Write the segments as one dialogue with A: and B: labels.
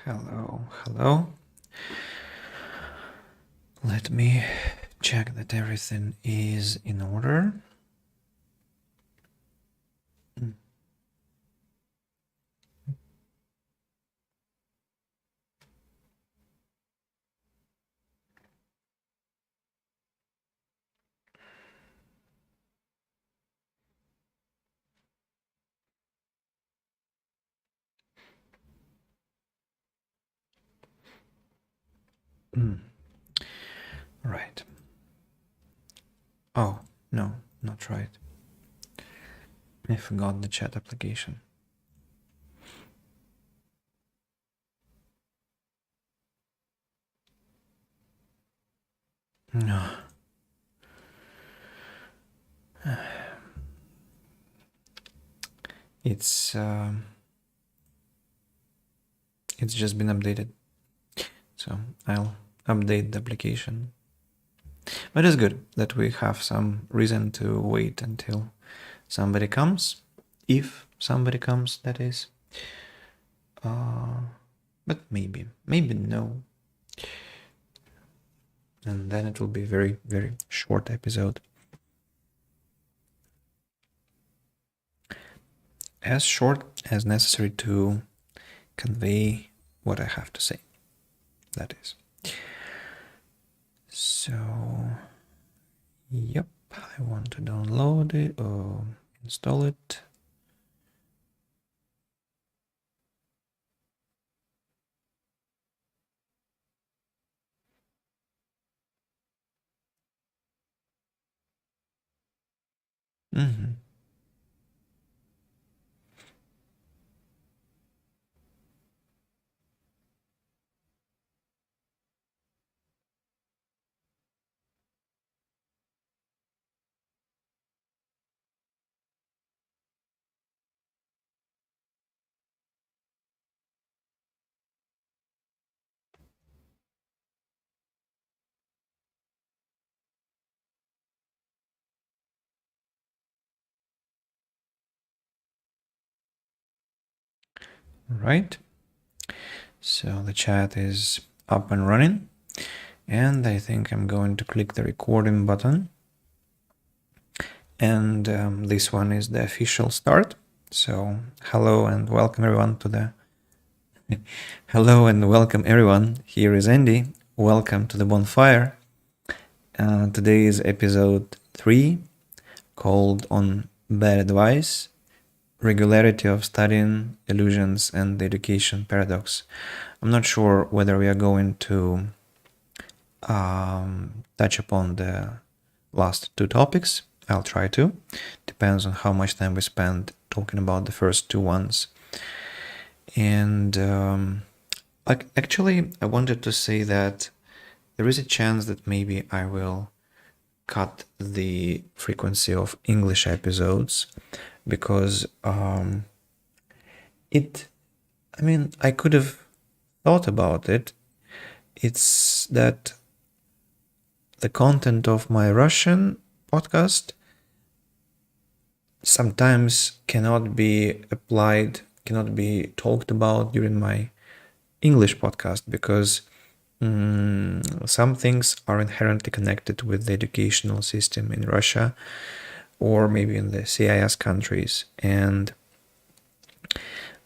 A: Hello. Let me check that everything is in order. Right. Oh, no, not right. I forgot the chat application. No. It's just been updated. So I'll update the application. But it's good that we have some reason to wait until somebody comes. If somebody comes, that is. But maybe no. And then it will be a very, very short episode. As short as necessary to convey what I have to say. That is. So, yep, I want to download it or install it. Right. So the chat is up and running. And I think I'm going to click the recording button. And this one is the official start. So hello and welcome everyone to the... Hello and welcome everyone. Here is Andy. Welcome to the Bonfire. Today is episode 3, called On Bad Advice, Regularity of Studying, Illusions and the Education Paradox. I'm not sure whether we are going to touch upon the last two topics. I'll try to. Depends on how much time we spend talking about the first two ones. And actually, I wanted to say that there is a chance that maybe I will cut the frequency of English episodes because I could have thought about it. It's that the content of my Russian podcast sometimes cannot be applied, cannot be talked about during my English podcast because some things are inherently connected with the educational system in Russia or maybe in the CIS countries, and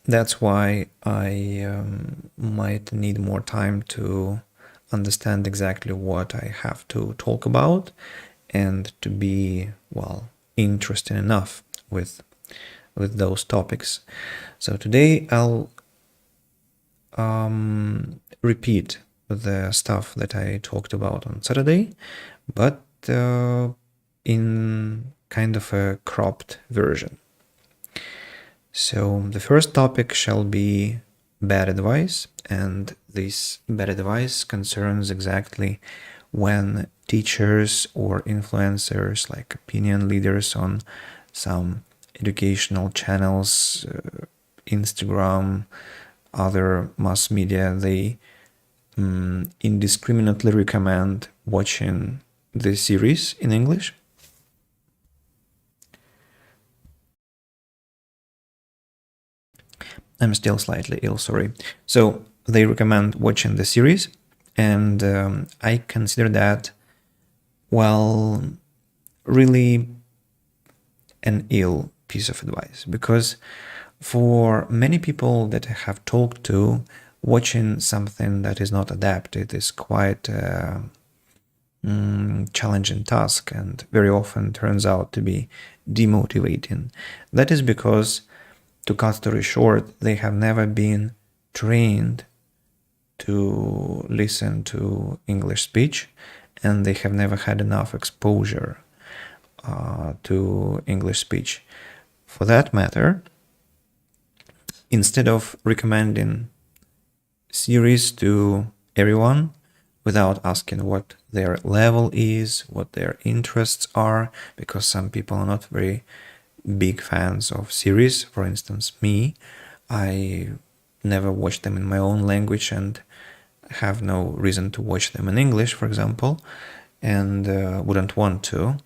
A: that's why I might need more time to understand exactly what I have to talk about and to be, well, interested enough with those topics. So today I'll repeat the stuff that I talked about on Saturday, but in kind of a cropped version. So the first topic shall be bad advice, and this bad advice concerns exactly when teachers or influencers, like opinion leaders on some educational channels, Instagram, other mass media, they indiscriminately recommend watching the series in English. I'm still slightly ill, sorry. So they recommend watching the series, and I consider that, well, really an ill piece of advice, because for many people that I have talked to, watching something that is not adapted is quite challenging task, and very often turns out to be demotivating. That is because, to cut story short, they have never been trained to listen to English speech, and they have never had enough exposure to English speech. For that matter, instead of recommending series to everyone without asking what their level is, what their interests are, because some people are not very big fans of series. For instance, me, I never watch them in my own language and have no reason to watch them in English, for example, and wouldn't want to.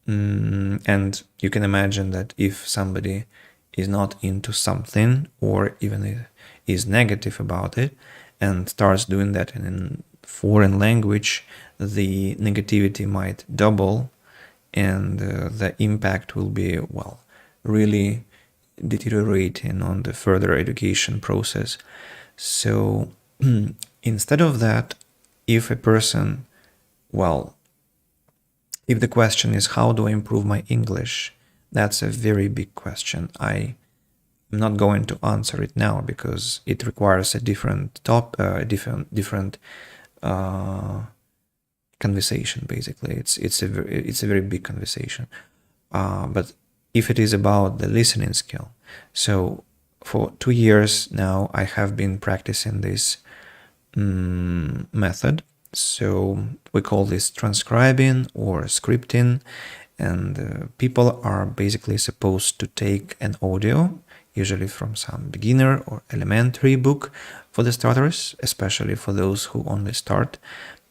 A: And you can imagine that if somebody is not into something, or even is negative about it, and starts doing that in a foreign language, the negativity might double, and the impact will be, well, really deteriorating on the further education process. So instead of that, if a person, well, if the question is how do I improve my English, that's a very big question. I'm not going to answer it now because it requires a different conversation. Basically, it's a very big conversation. But if it is about the listening skill, so for 2 years now I have been practicing this method. So we call this transcribing or scripting, and people are basically supposed to take an audio, usually from some beginner or elementary book for the starters, especially for those who only start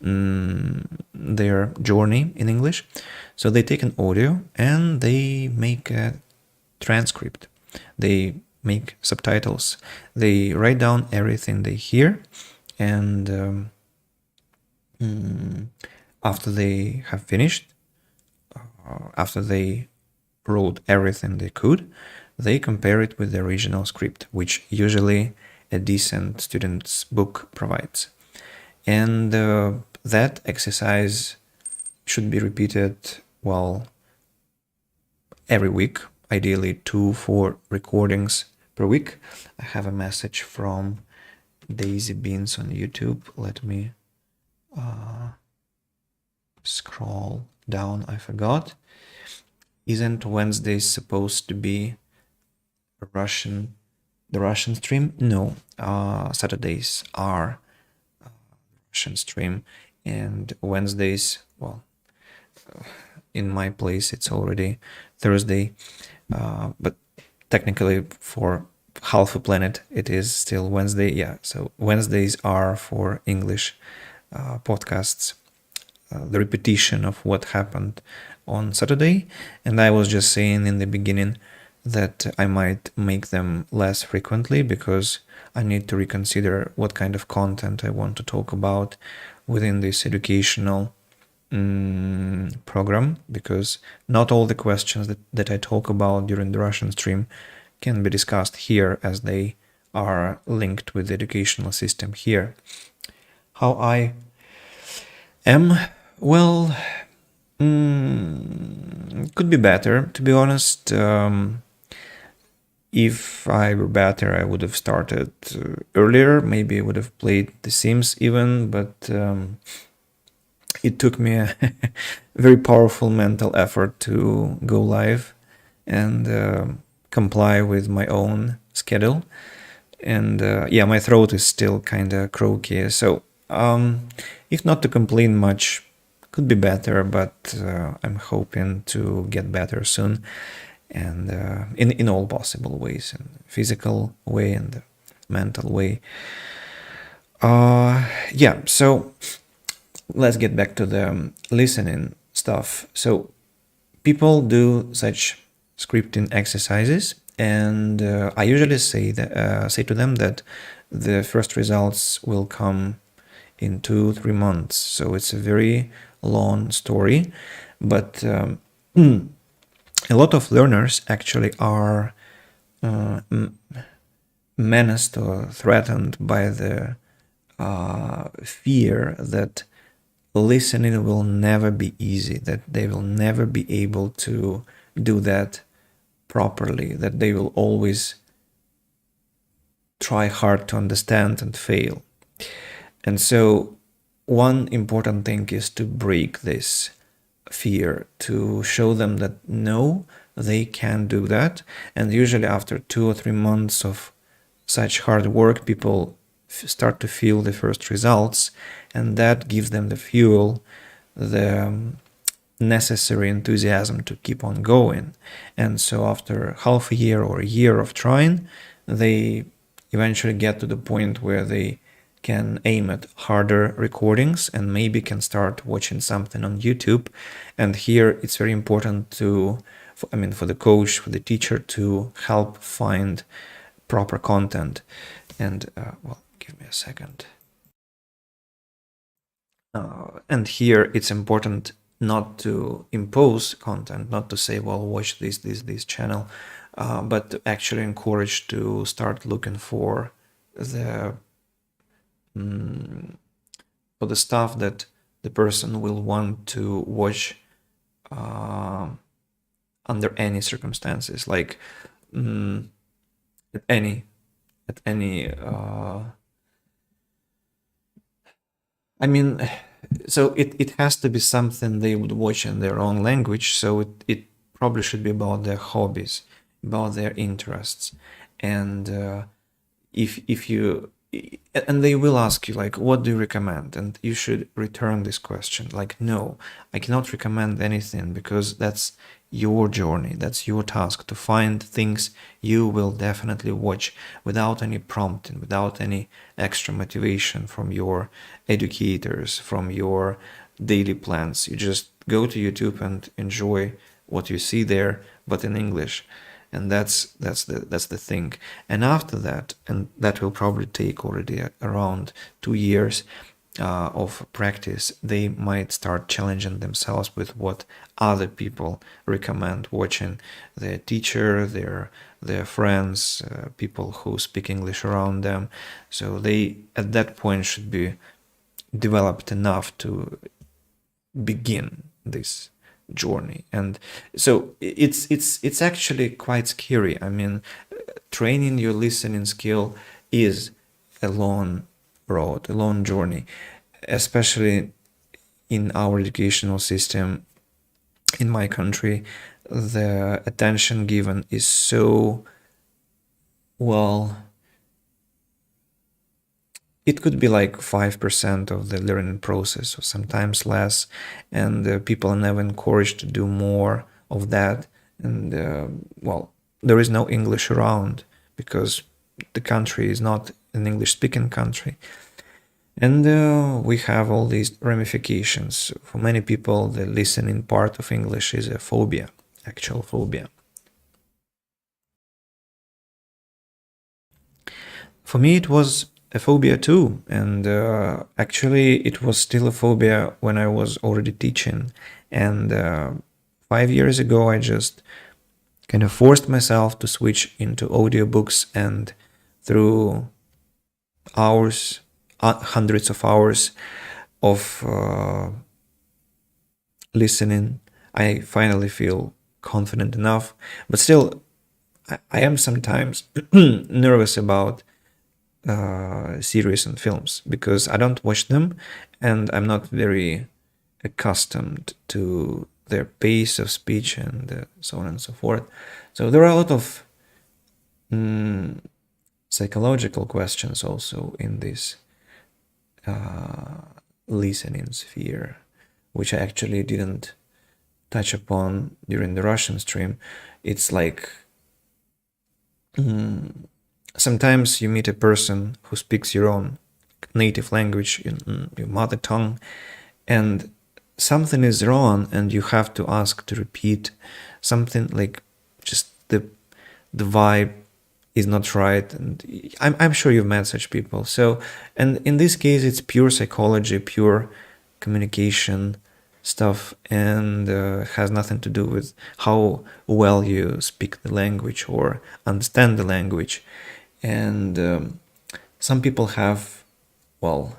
A: their journey in English. So they take an audio and they make a transcript. They make subtitles. They write down everything they hear, and after they have finished, after they wrote everything they could, they compare it with the original script, which usually a decent student's book provides. And that exercise should be repeated, well, every week, ideally 2-4 recordings per week. I have a message from Daisy Beans on YouTube. Let me scroll down. I forgot. Isn't Wednesday supposed to be the Russian stream? No, Saturdays are Russian stream, and Wednesdays, well, in my place it's already Thursday, but technically for half a planet it is still Wednesday. Yeah, so Wednesdays are for English podcasts, the repetition of what happened on Saturday. And I was just saying in the beginning that I might make them less frequently because I need to reconsider what kind of content I want to talk about within this educational program, because not all the questions that I talk about during the Russian stream can be discussed here, as they are linked with the educational system here. How I am? Well, could be better, to be honest. If I were better, I would have started earlier. Maybe I would have played The Sims even, but it took me a very powerful mental effort to go live and comply with my own schedule. And yeah, my throat is still kind of croaky. So if not to complain much, could be better, but I'm hoping to get better soon, and in all possible ways, in physical way and mental way. Yeah, so let's get back to the listening stuff. So people do such scripting exercises, And I usually say to them that the first results will come in 2-3 months. So it's a very long story, but a lot of learners actually are menaced or threatened by the fear that listening will never be easy, that they will never be able to do that properly, that they will always try hard to understand and fail. And so one important thing is to break this fear, to show them that no, they can do that. And usually after 2 or 3 months of such hard work, people start to feel the first results, and that gives them the fuel, the necessary enthusiasm to keep on going. And so after half a year or a year of trying, they eventually get to the point where they can aim at harder recordings and maybe can start watching something on YouTube. And here it's very important for the coach, for the teacher, to help find proper content. And give me a second. And here it's important not to impose content, not to say, well, watch this channel, but to actually encourage to start looking for the stuff that the person will want to watch under any circumstances, like at any so it has to be something they would watch in their own language. So it probably should be about their hobbies, about their interests. And if you, and they will ask you, like, what do you recommend? And you should return this question like, no, I cannot recommend anything, because that's your journey, that's your task to find things you will definitely watch without any prompting, without any extra motivation from your educators, from your daily plans. You just go to YouTube and enjoy what you see there, but in English. And that's the thing. And after that, and that will probably take already around 2 years of practice, they might start challenging themselves with what other people recommend watching, their teacher, their friends, people who speak English around them. So they at that point should be developed enough to begin this journey. And so it's actually quite scary. I mean, training your listening skill is a long road, a long journey, especially in our educational system in my country. The attention given is so, well, it could be like 5% of the learning process, or sometimes less, and people are never encouraged to do more of that. And there is no English around, because the country is not an English-speaking country. And we have all these ramifications. For many people, the listening part of English is a phobia, actual phobia. For me, it was a phobia too, and actually it was still a phobia when I was already teaching. And 5 years ago, I just kind of forced myself to switch into audiobooks, and through hours, hundreds of hours of listening, I finally feel confident enough. But still, I am sometimes nervous about series and films, because I don't watch them, and I'm not very accustomed to their pace of speech and so on and so forth. So there are a lot of psychological questions also in this listening sphere, which I actually didn't touch upon during the Russian stream. It's like sometimes you meet a person who speaks your own native language, in your mother tongue, and something is wrong, and you have to ask to repeat something, like just the vibe is not right. And I'm sure you've met such people. So, and in this case, it's pure psychology, pure communication stuff, and has nothing to do with how well you speak the language or understand the language. And some people have, well,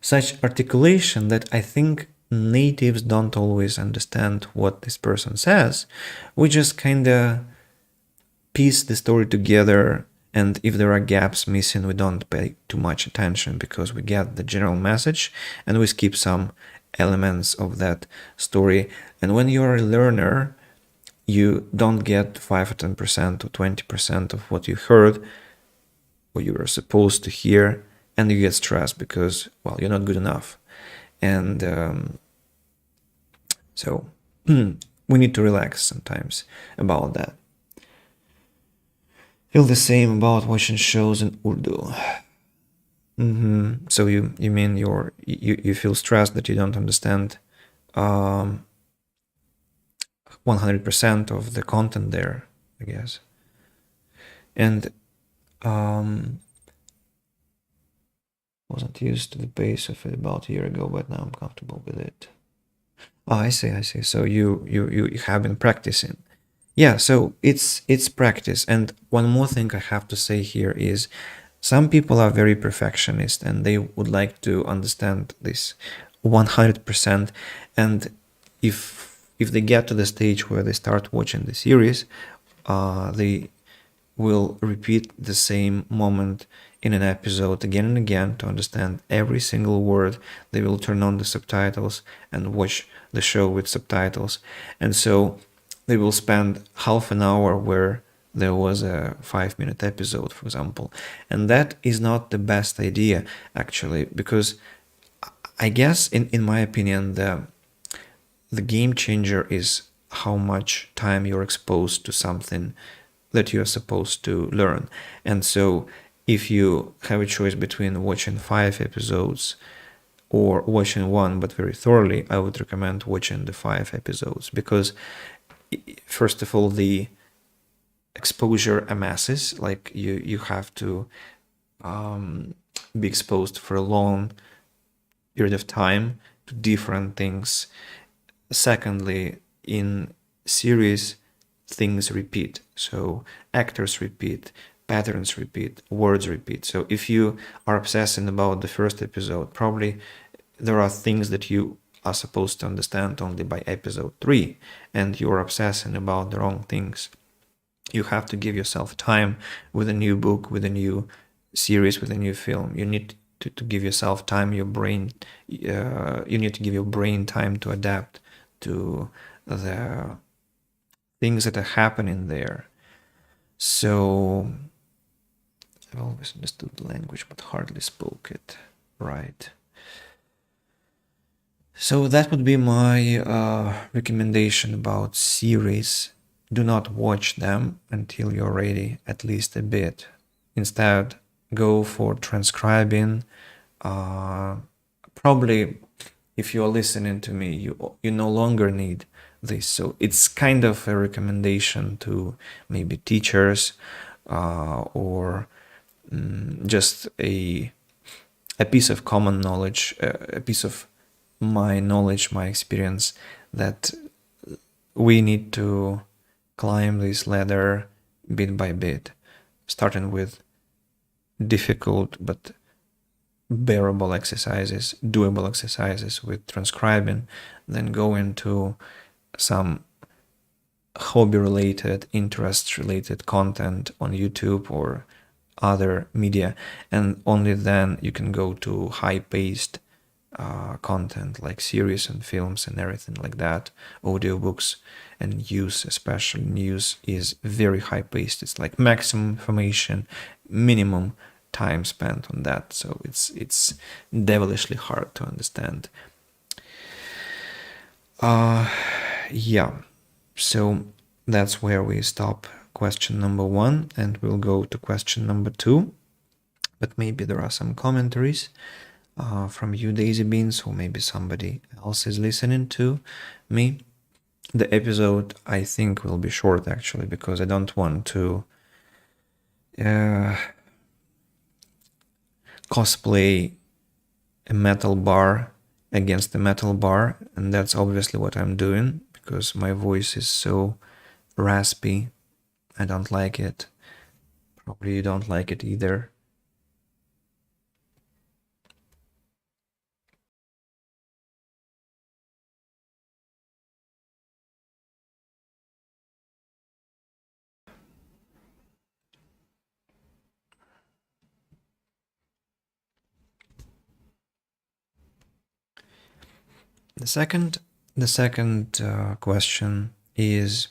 A: such articulation that I think natives don't always understand what this person says. We just kind of piece the story together, and if there are gaps missing, we don't pay too much attention because we get the general message and we skip some elements of that story. And when you're a learner, you don't get 5 or 10% or 20% of what you heard or you were supposed to hear, and you get stressed because, well, you're not good enough. And so we need to relax sometimes about that. Feel the same about watching shows in Urdu. So you mean you feel stressed that you don't understand 100% of the content there, I guess. And wasn't used to the pace of it about a year ago, but now I'm comfortable with it. Oh, I see. So you have been practicing. Yeah, so it's practice. And one more thing I have to say here is some people are very perfectionist and they would like to understand this 100%. And if they get to the stage where they start watching the series, they will repeat the same moment in an episode again and again to understand every single word. They will turn on the subtitles and watch the show with subtitles. And so they will spend half an hour where there was a 5-minute episode, for example. And that is not the best idea, actually, because I guess, in my opinion, the game changer is how much time you're exposed to something that you're supposed to learn. And so if you have a choice between watching 5 episodes or watching one but very thoroughly, I would recommend watching the 5 episodes because, first of all, the exposure amasses, like you have to be exposed for a long period of time to different things. Secondly, in series, things repeat. So actors repeat, patterns repeat, words repeat. So if you are obsessing about the first episode, probably there are things that you are supposed to understand only by episode 3, and you're obsessing about the wrong things. You have to give yourself time with a new book, with a new series, with a new film. You need to give yourself time, your brain, you need to give your brain time to adapt to the things that are happening there. So I've always understood the language but hardly spoke it right. So that would be my recommendation about series. Do not watch them until you're ready at least a bit. Instead, go for transcribing. Probably, if you're listening to me, you no longer need this. So it's kind of a recommendation to maybe teachers or just a piece of common knowledge, a piece of my knowledge, my experience, that we need to climb this ladder bit by bit, starting with difficult but bearable exercises, doable exercises with transcribing, then go into some hobby-related, interest-related content on YouTube or other media, and only then you can go to high-paced content like series and films and everything like that, audiobooks and news. Especially news is very high-paced. It's like maximum information, minimum time spent on that. So it's devilishly hard to understand. Yeah, so that's where we stop question number 1, and we'll go to question number 2. But maybe there are some commentaries from you, Daisy Beans, or maybe somebody else is listening to me. the episode, I think, will be short actually, because I don't want to cosplay a metal bar against a metal bar, and that's obviously what I'm doing because my voice is so raspy. I don't like it. Probably you don't like it either. The second question is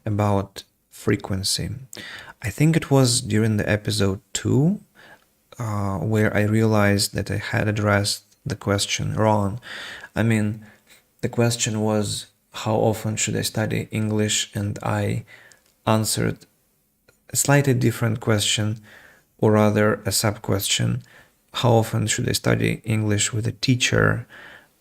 A: about frequency. I think it was during the episode 2 where I realized that I had addressed the question wrong. I mean, the question was, how often should I study English? And I answered a slightly different question, or rather a sub-question. How often should I study English with a teacher?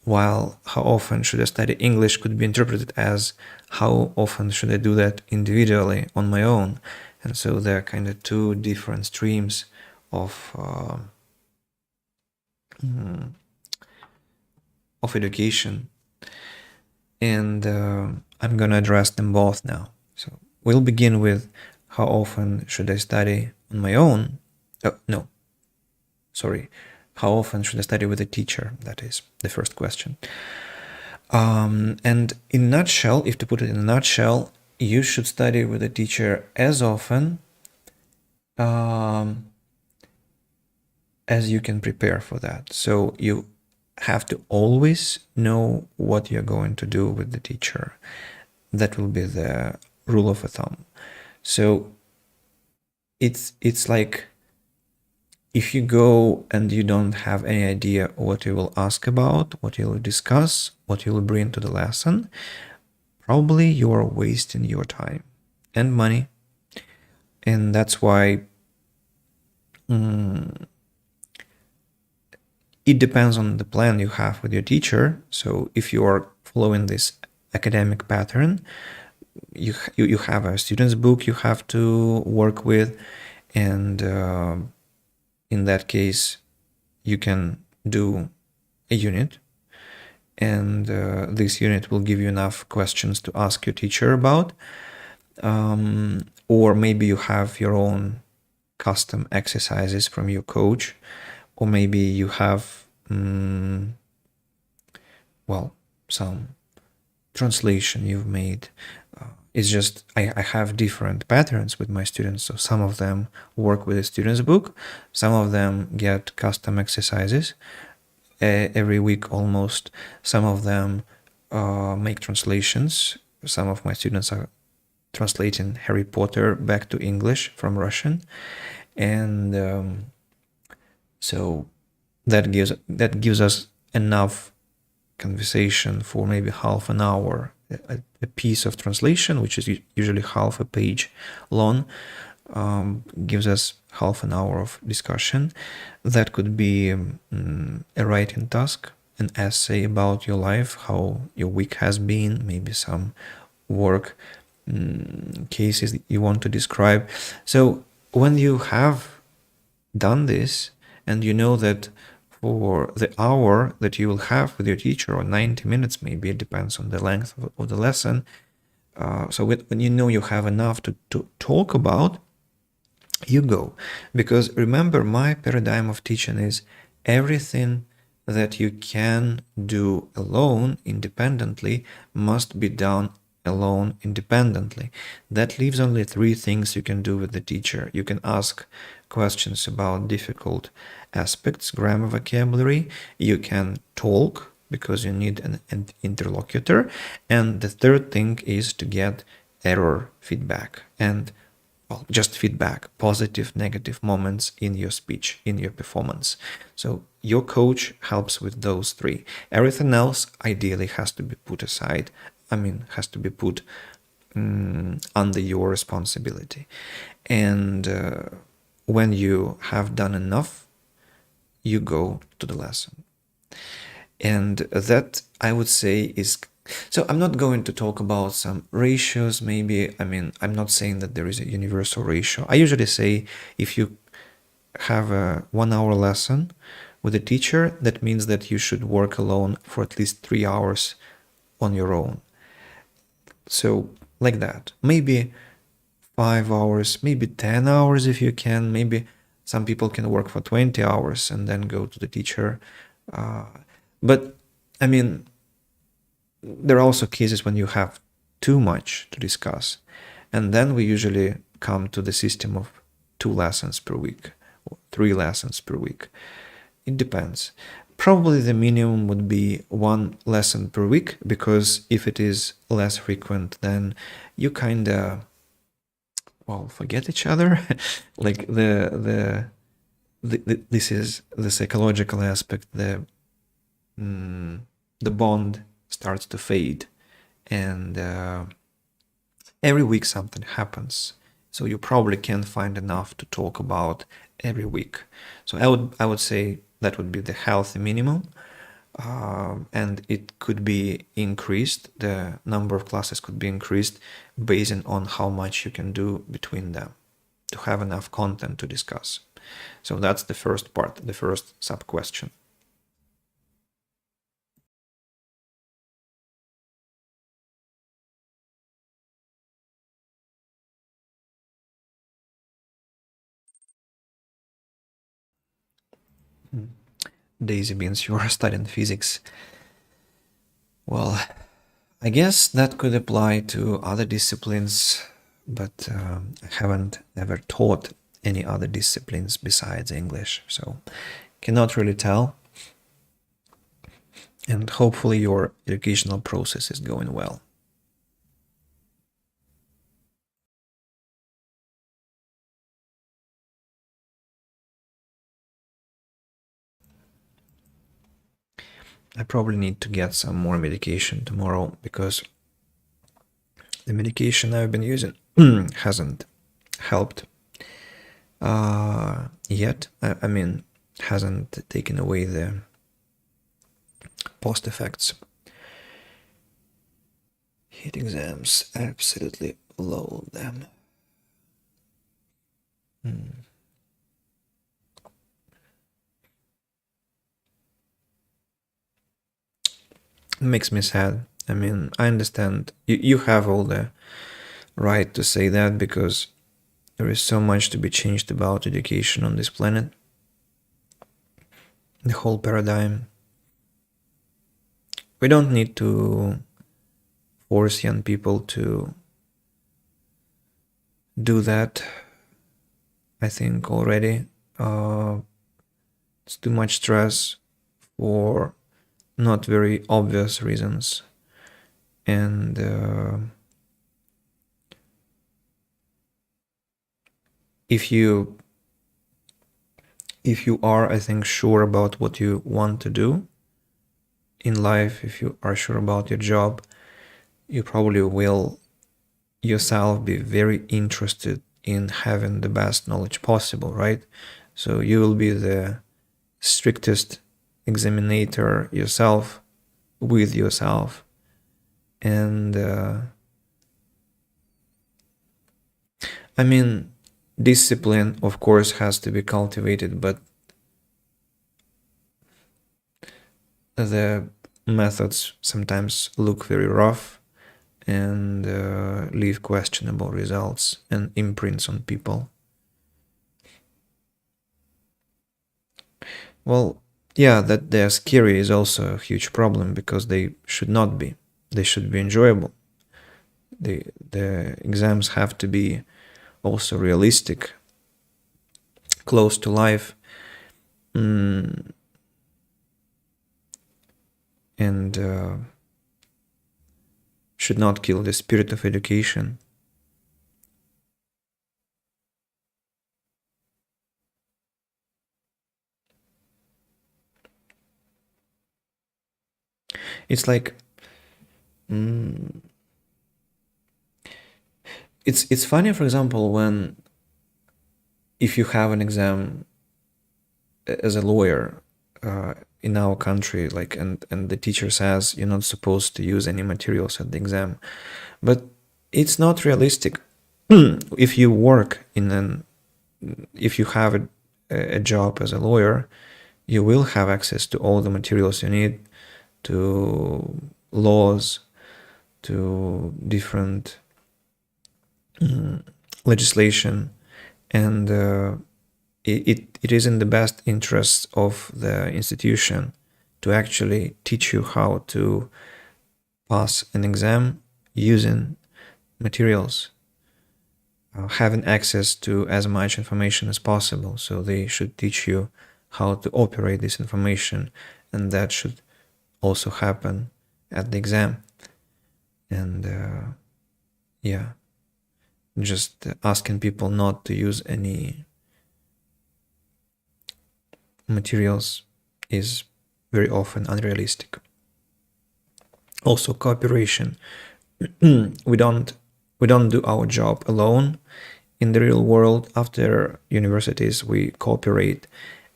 A: While how often should I study English could be interpreted as how often should I do that individually on my own. And so there are kind of two different streams of education, and I'm gonna address them both now. So we'll begin with how often should I study on my own? No, sorry. How often should I study with a teacher? That is the first question. And in a nutshell, if to put it in a nutshell, you should study with a teacher as often as you can prepare for that. So you have to always know what you're going to do with the teacher. That will be the rule of thumb. So it's like if you go and you don't have any idea what you will ask about, what you will discuss, what you will bring to the lesson, probably you are wasting your time and money. And that's why it depends on the plan you have with your teacher. So if you are following this academic pattern, you have a student's book you have to work with, and in that case you can do a unit, and this unit will give you enough questions to ask your teacher about, or maybe you have your own custom exercises from your coach, or maybe you have some translation you've made. It's just I have different patterns with my students. So some of them work with a student's book, some of them get custom exercises every week almost, some of them make translations. Some of my students are translating Harry Potter back to English from Russian, and so that gives us enough conversation for maybe half an hour. A piece of translation, which is usually half a page long, gives us half an hour of discussion. That could be a writing task, an essay about your life, how your week has been, maybe some work cases you want to describe. So when you have done this and you know that for the hour that you will have with your teacher, or 90 minutes maybe, it depends on the length of the lesson, so when you know you have enough to talk about, you go. Because remember, my paradigm of teaching is everything that you can do alone independently must be done alone independently. That leaves only three things you can do with the teacher. You can ask questions about difficult aspects, grammar, vocabulary. You can talk because you need an interlocutor. And the third thing is to get error feedback and just feedback, positive, negative moments in your speech, in your performance. So your coach helps with those three. Everything else ideally has to be put aside. Has to be put under your responsibility. And when you have done enough, you go to the lesson. And that, I would say, is So I'm not going to talk about some ratios, maybe. I mean, I'm not saying that there is a universal ratio. I usually say if you have a 1 hour lesson with a teacher, that means that you should work alone for at least 3 hours on your own. So like that. Maybe 5 hours, maybe 10 hours if you can. Maybe some people can work for 20 hours and then go to the teacher. But I mean, there are also cases when you have too much to discuss. And then we usually come to the system of 2 lessons per week or 3 lessons per week. It depends. Probably the minimum would be 1 lesson per week, because if it is less frequent, then you kind of, well, forget each other. Like this is the psychological aspect. The bond starts to fade, and every week something happens. So you probably can't find enough to talk about every week. So I would say that would be the healthy minimum, and it could be increased. The number of classes could be increased based on how much you can do between them to have enough content to discuss. So that's the first part, the first sub question. Daisy Beans, you are studying physics. Well, I guess that could apply to other disciplines, but I haven't ever taught any other disciplines besides English, so cannot really tell. And hopefully your educational process is going well. I probably need to get some more medication tomorrow, because the medication I've been using hasn't helped yet. I mean, hasn't taken away the post effects. Heat exams absolutely loathe them. Makes me sad. I mean, I understand you have all the right to say that, because there is so much to be changed about education on this planet. The whole paradigm. We don't need to force young people to do that. I think already it's too much stress for not very obvious reasons. And if you are, I think, sure about what you want to do in life, if you are sure about your job, you probably will yourself be very interested in having the best knowledge possible, right? So you will be the strictest examinator yourself, with yourself. And I mean, discipline, of course, has to be cultivated, but the methods sometimes look very rough and leave questionable results and imprints on people. Well, yeah, that they're scary is also a huge problem, because they should not be. They should be enjoyable. The exams have to be also realistic, close to life, and should not kill the spirit of education. It's like it's funny, for example, when if you have an exam as a lawyer, in our country, like, and the teacher says you're not supposed to use any materials at the exam, but it's not realistic. If you work if you have a job as a lawyer, you will have access to all the materials you need, to laws, to different legislation, and it is in the best interest of the institution to actually teach you how to pass an exam using materials, having access to as much information as possible. So they should teach you how to operate this information, and that should also happen at the exam. And yeah, just asking people not to use any materials is very often unrealistic. Also, cooperation. we don't do our job alone. In the real world, after universities, we cooperate,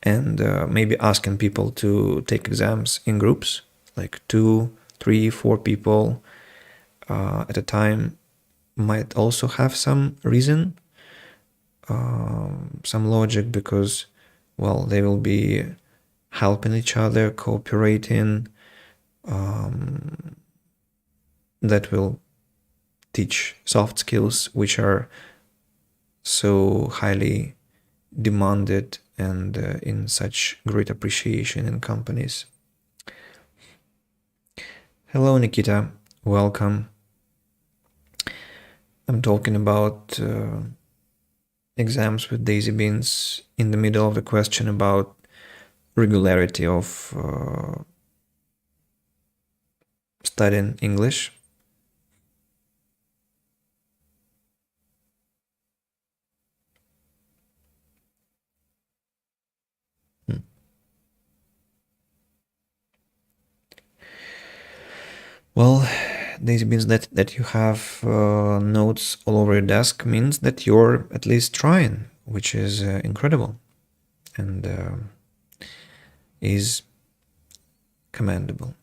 A: and maybe asking people to take exams in groups, like 2, 3, 4 people at a time, might also have some reason, some logic, because, well, they will be helping each other, cooperating. That will teach soft skills, which are so highly demanded and in such great appreciation in companies. Hello, Nikita. Welcome. I'm talking about exams with daisy beans in the middle of the question about regularity of studying English. Well, daisy beans, that you have notes all over your desk means that you're at least trying, which is incredible and is commendable.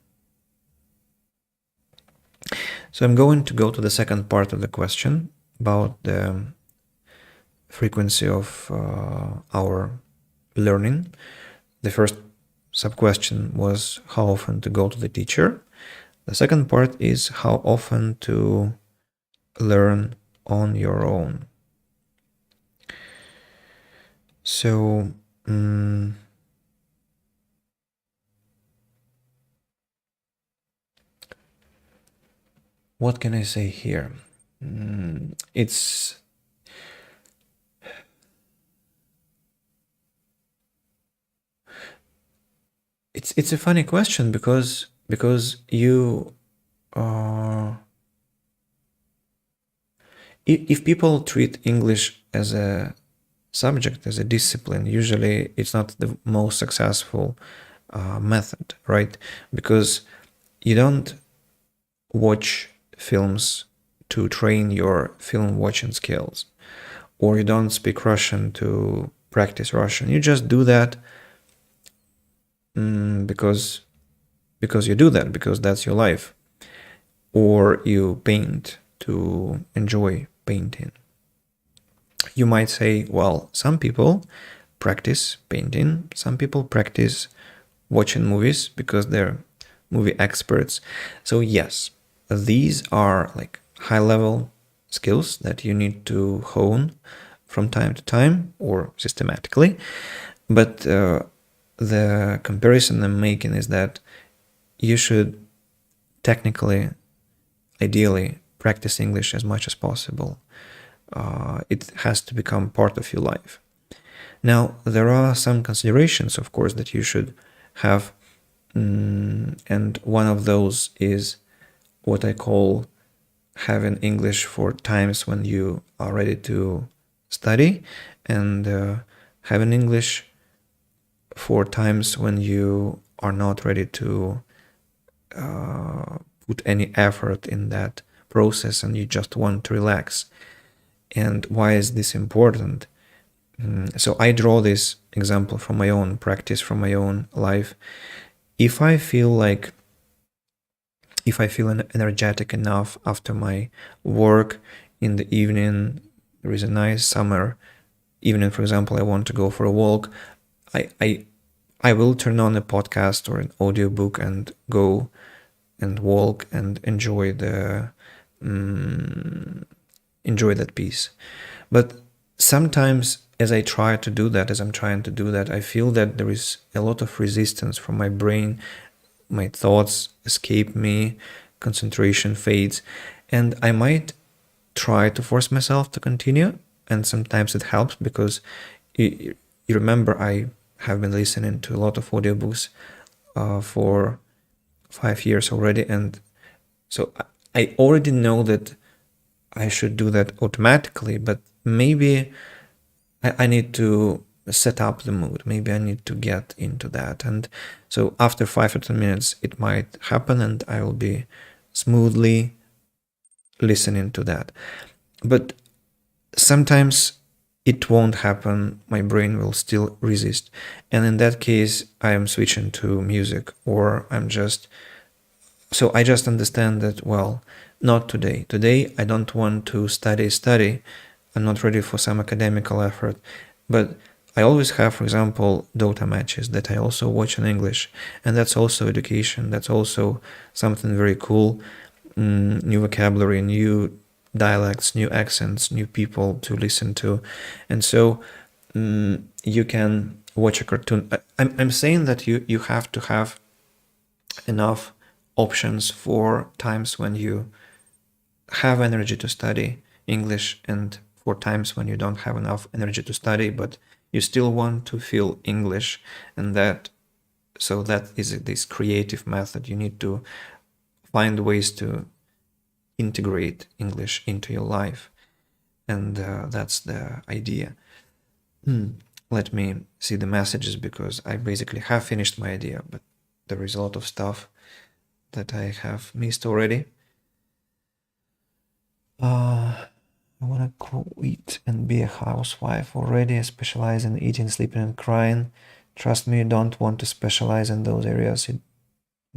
A: So I'm going to go to the second part of the question about the frequency of our learning. The first sub-question was how often to go to the teacher. The second part is how often to learn on your own. So, what can I say here? It's a funny question because you if people treat English as a subject, as a discipline, usually it's not the most successful method, right? Because you don't watch films to train your film watching skills, or you don't speak Russian to practice Russian. You just do that because you do that, because that's your life. Or you paint to enjoy painting. You might say, well, some people practice painting, some people practice watching movies because they're movie experts. So yes, these are like high-level skills that you need to hone from time to time or systematically. But the comparison I'm making is that you should technically, ideally, practice English as much as possible. It has to become part of your life. Now, there are some considerations, of course, that you should have, and one of those is what I call having English for times when you are ready to study, and having English for times when you are not ready to put any effort in that process and you just want to relax. And why is this important? So I draw this example from my own practice, from my own life. if I feel like if I feel energetic enough after my work in the evening, there is a nice summer evening, for example, I want to go for a walk, I I I will turn on a podcast or an audiobook and go and walk and enjoy that piece. But sometimes as I try to do that, as I'm trying to do that, I feel that there is a lot of resistance from my brain. My thoughts escape me, concentration fades, and I might try to force myself to continue. And sometimes it helps because you remember I have been listening to a lot of audiobooks for 5 years already, and so I already know that I should do that automatically, but maybe I need to set up the mood. Maybe I need to get into that. And so after 5 or 10 minutes, it might happen and I will be smoothly listening to that. But sometimes it won't happen. My brain will still resist. And in that case, I am switching to music, or I just understand that, well, not today. Today, I don't want to study. I'm not ready for some academical effort. But I always have, for example, Dota matches that I also watch in English. And that's also education. That's also something very cool. New vocabulary, new dialects, new accents, new people to listen to. And so you can watch a cartoon. I'm saying that you have to have enough options for times when you have energy to study English and for times when you don't have enough energy to study, but you still want to feel English. And that is this creative method. You need to find ways to integrate English into your life. And that's the idea. Let me see the messages, because I basically have finished my idea, but there is a lot of stuff that I have missed already. I want to quit and be a housewife already. I specialize in eating, sleeping, and crying. Trust me, you don't want to specialize in those areas. You're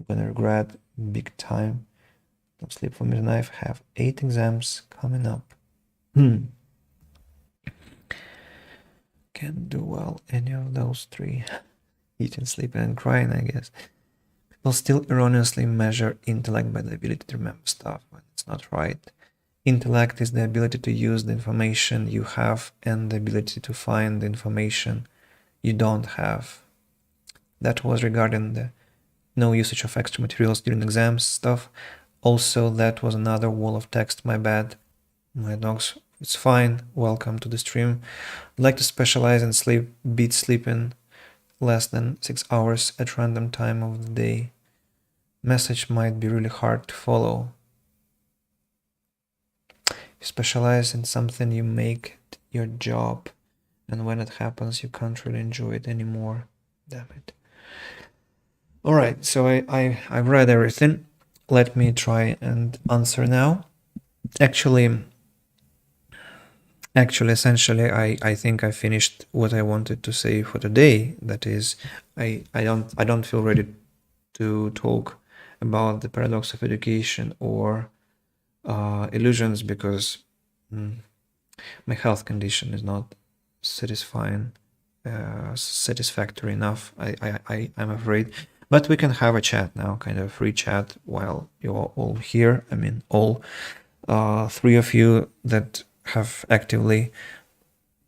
A: gonna regret big time. Don't sleep for midnight. Have 8 exams coming up. Can't do well any of those 3. Eating, sleeping, and crying, I guess. People still erroneously measure intellect by the ability to remember stuff when it's not right. Intellect is the ability to use the information you have and the ability to find the information you don't have. That was regarding the no usage of extra materials during exams stuff. Also, that was another wall of text, my bad. My dogs, it's fine. Welcome to the stream. I'd like to specialize in sleep, beat sleeping less than 6 hours at random time of the day. Message might be really hard to follow. You specialize in something, you make it your job, and when it happens, you can't really enjoy it anymore. Damn it. All right, so I've read everything. Let me try and answer now. Actually, essentially, I think I finished what I wanted to say for today. That is, I don't feel ready to talk about the paradox of education or illusions, because my health condition is not satisfactory enough. I'm afraid. But we can have a chat now, kind of free chat, while you're all here. I mean, all 3 of you that have actively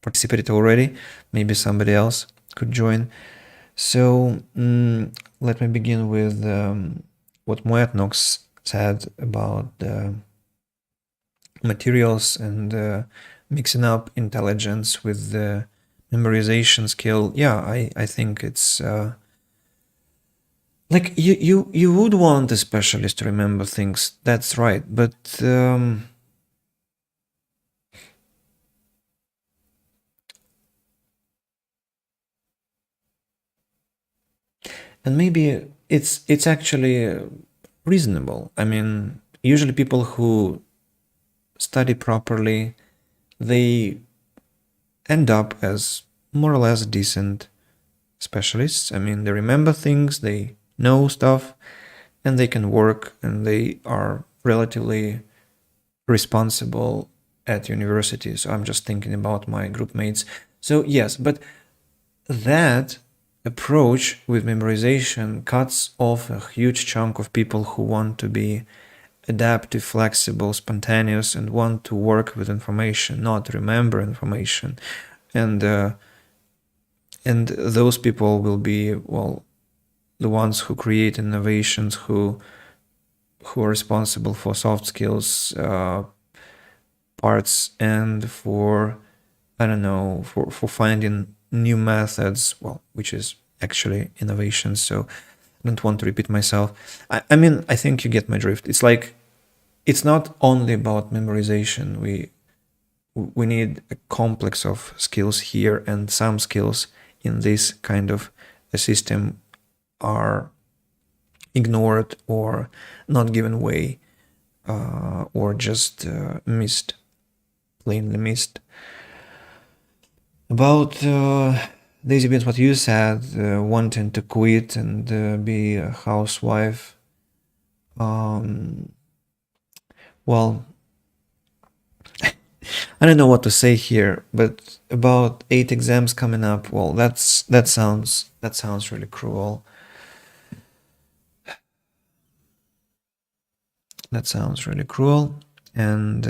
A: participated already. Maybe somebody else could join. So let me begin with what Moetnox said about the materials and mixing up intelligence with the memorization skill. Yeah, I think it's like you would want a specialist to remember things. That's right, but and maybe it's actually reasonable. I mean, usually people who study properly, they end up as more or less decent specialists. I mean, they remember things, they know stuff, and they can work, and they are relatively responsible at university. So I'm just thinking about my group mates. So yes, but that approach with memorization cuts off a huge chunk of people who want to be adaptive, flexible, spontaneous, and want to work with information, not remember information. And those people will be, well, the ones who create innovations, who are responsible for soft skills parts, and for, I don't know, for finding new methods, well, which is actually innovation. So I don't want to repeat myself. I mean, I think you get my drift. It's like, it's not only about memorization. We need a complex of skills here, and some skills in this kind of a system are ignored or not given way, or just missed, plainly missed. About Daisy Beans, what you said, wanting to quit and be a housewife. Well, I don't know what to say here, but about 8 exams coming up, well, that sounds really cruel. That sounds really cruel, and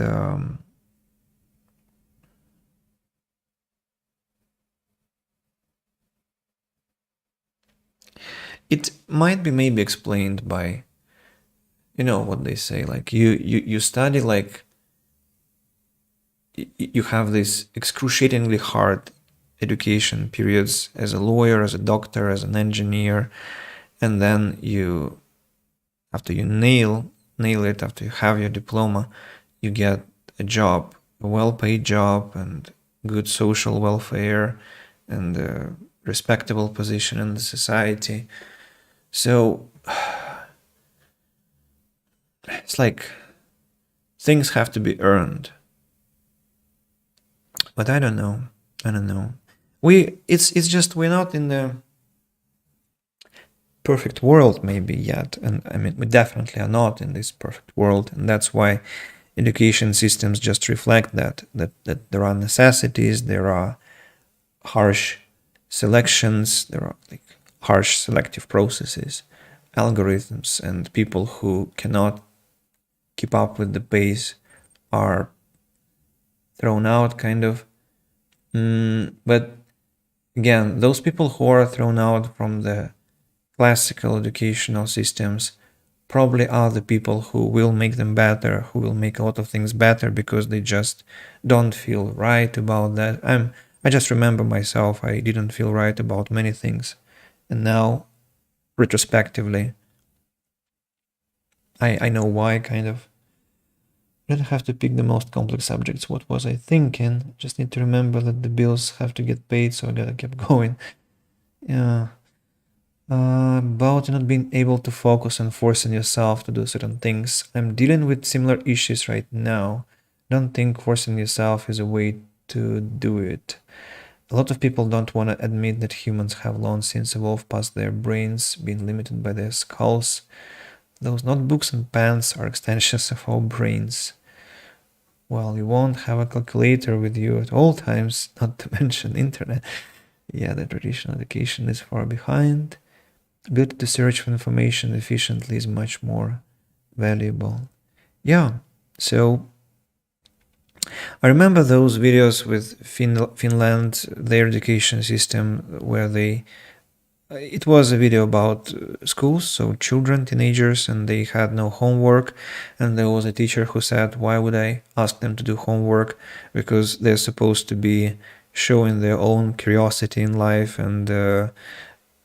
A: it might be maybe explained by, you know what they say, like you study, like you have this excruciatingly hard education periods as a lawyer, as a doctor, as an engineer, and then you, after you nail it, after you have your diploma, you get a job, a well-paid job, and good social welfare, and a respectable position in the society. So it's like things have to be earned. But I don't know. It's just we're not in the perfect world maybe yet, and I mean we definitely are not in this perfect world, and that's why education systems just reflect that there are necessities, there are harsh selections, there are like harsh selective processes, algorithms, and people who cannot keep up with the pace are thrown out, kind of. But again, those people who are thrown out from the classical educational systems probably are the people who will make them better, who will make a lot of things better, because they just don't feel right about that. I just remember myself, I didn't feel right about many things, and now retrospectively I know why, kind of. I don't have to pick the most complex subjects. What was I thinking? Just need to remember that the bills have to get paid, so I gotta keep going. Yeah. About not being able to focus and forcing yourself to do certain things. I'm dealing with similar issues right now. Don't think forcing yourself is a way to do it. A lot of people don't want to admit that humans have long since evolved past their brains, being limited by their skulls. Those notebooks and pens are extensions of our brains. Well, you won't have a calculator with you at all times, not to mention internet. Yeah, the traditional education is far behind. Ability to search for information efficiently is much more valuable. Yeah, so I remember those videos with Finland, their education system, where it was a video about schools, so children, teenagers, and they had no homework. And there was a teacher who said, why would I ask them to do homework? Because they're supposed to be showing their own curiosity in life, and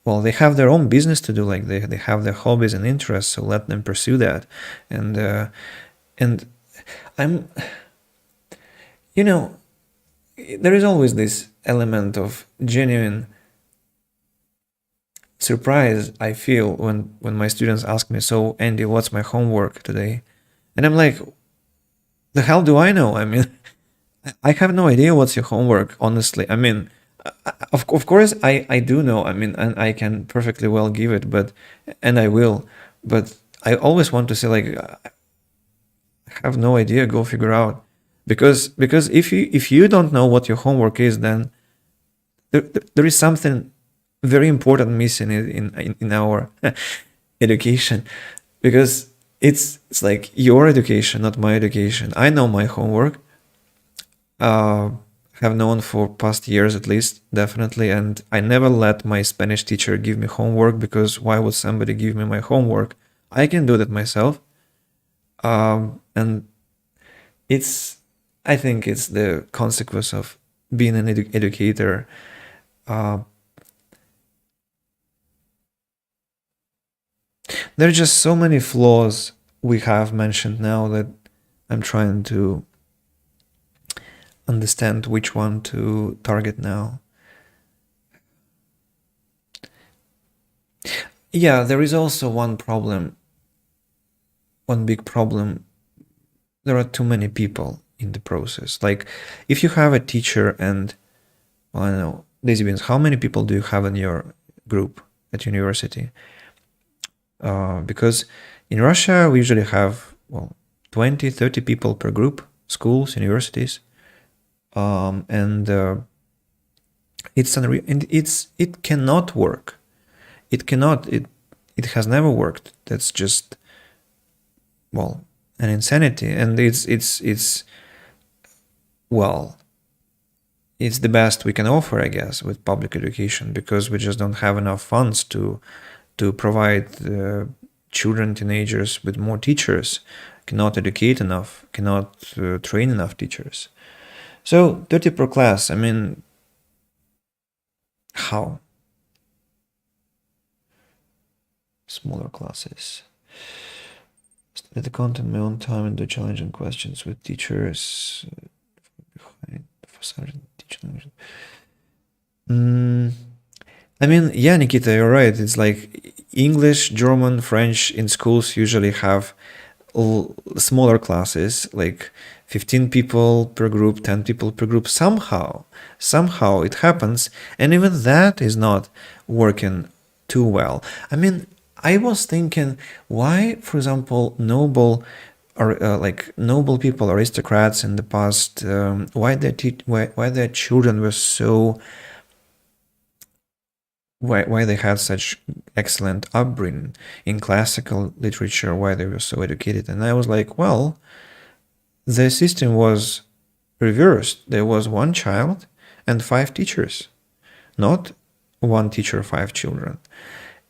A: well, they have their own business to do, like they have their hobbies and interests, so let them pursue that. And I'm, there is always this element of genuine surprise I feel when my students ask me, so Andy, what's my homework today? And I'm like, the hell do I know? I mean, I have no idea what's your homework, honestly. I mean, of course I do know. I mean, and I can perfectly well give it, and I will. But I always want to say, like, I have no idea. Go figure out. Because if you don't know what your homework is, then there is something very important missing in our education, because it's like your education, not my education. I know my homework. Uh, have known for past years at least, definitely, and I never let my Spanish teacher give me homework, because why would somebody give me my homework? I can do that myself. And it's I think it's the consequence of being an educator. Uh, there are just so many flaws we have mentioned now that I'm trying to understand which one to target now. Yeah, there is also one problem, one big problem. There are too many people in the process. Like, if you have a teacher and, well, I don't know, Daisy Beans, how many people do you have in your group at university? Because in Russia, we usually have, well, 20, 30 people per group, schools, universities. And it cannot work. It has never worked. That's just, well, an insanity. And well, it's the best we can offer, I guess, with public education, because we just don't have enough funds to provide children, teenagers with more teachers, cannot educate enough, cannot train enough teachers. So 30 per class, I mean, how? Smaller classes. Study the content my own time and do challenging questions with teachers. I mean, yeah, Nikita, you're right. It's like English, German, French in schools usually have smaller classes, like 15 people per group, 10 people per group. Somehow it happens, and even that is not working too well. I mean, I was thinking, why, for example, noble people, aristocrats in the past, why their children were so, why they had such excellent upbringing in classical literature, why they were so educated. And I was like, well, the system was reversed. There was one child and 5 teachers, not one teacher, 5 children.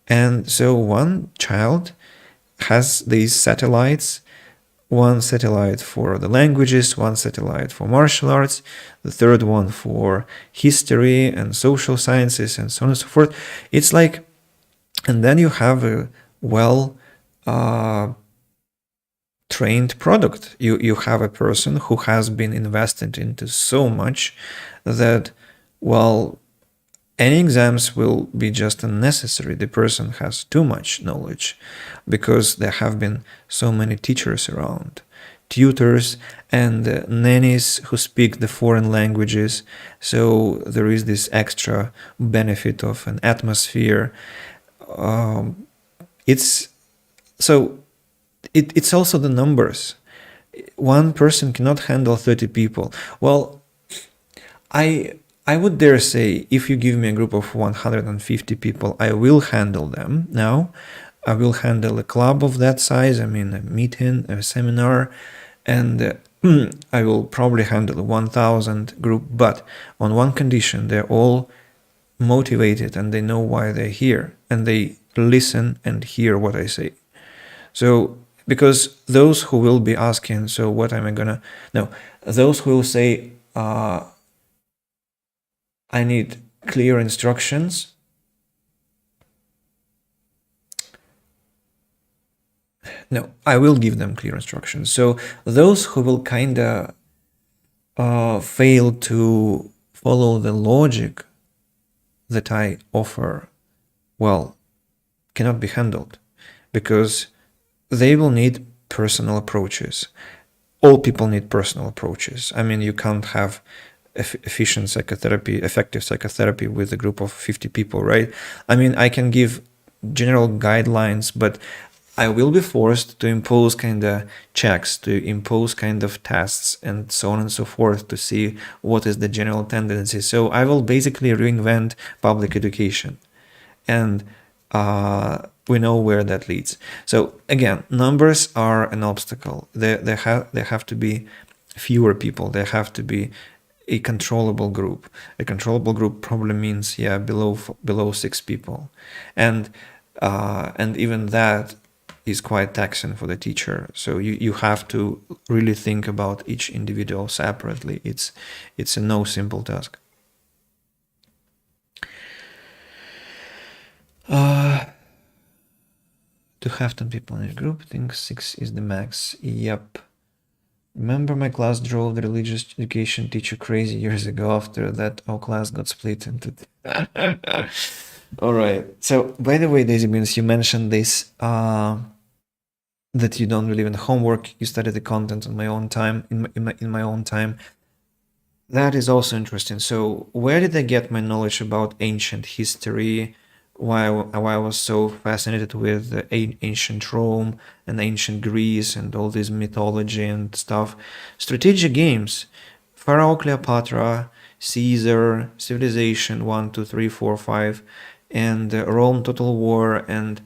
A: And so one child has these satellites, one satellite for the languages, one satellite for martial arts, the third one for history and social sciences, and so on and so forth. It's like, and then you have a well trained product. You have a person who has been invested into so much that, well, any exams will be just unnecessary. The person has too much knowledge because there have been so many teachers around, tutors and nannies who speak the foreign languages. So there is this extra benefit of an atmosphere. It's also the numbers. One person cannot handle 30 people. Well, I would dare say, if you give me a group of 150 people, I will handle them now. I will handle a club of that size, I mean a meeting, a seminar, and I will probably handle a 1,000 group, but on one condition: they're all motivated and they know why they're here, and they listen and hear what I say. So, because those who will be asking, so what am I gonna... No, those who will say, I need clear instructions. No, I will give them clear instructions. So those who will kinda fail to follow the logic that I offer, well, cannot be handled, because they will need personal approaches. All people need personal approaches. I mean, you can't have efficient psychotherapy, effective psychotherapy with a group of 50 people, right? I mean, I can give general guidelines, but I will be forced to impose kind of checks, to impose kind of tests, and so on and so forth to see what is the general tendency. So I will basically reinvent public education, and we know where that leads. So again, numbers are an obstacle. There have to be fewer people. There have to be a controllable group. A controllable group probably means below 6 people, and even that is quite taxing for the teacher. So you have to really think about each individual separately. It's a no simple task. To have 10 people in a group, I think 6 is the max. Yep. Remember my class drove the religious education teacher crazy years ago. After that, our class got split into all right. So, by the way, Daisy Beans, you mentioned this, that you don't believe in homework. You study the content on my own time, in my own time. That is also interesting. So, where did I get my knowledge about ancient history? Why I was so fascinated with ancient Rome and ancient Greece and all this mythology and stuff. Strategic games, Pharaoh Cleopatra, Caesar, Civilization 1, 2, 3, 4, 5, and Rome Total War and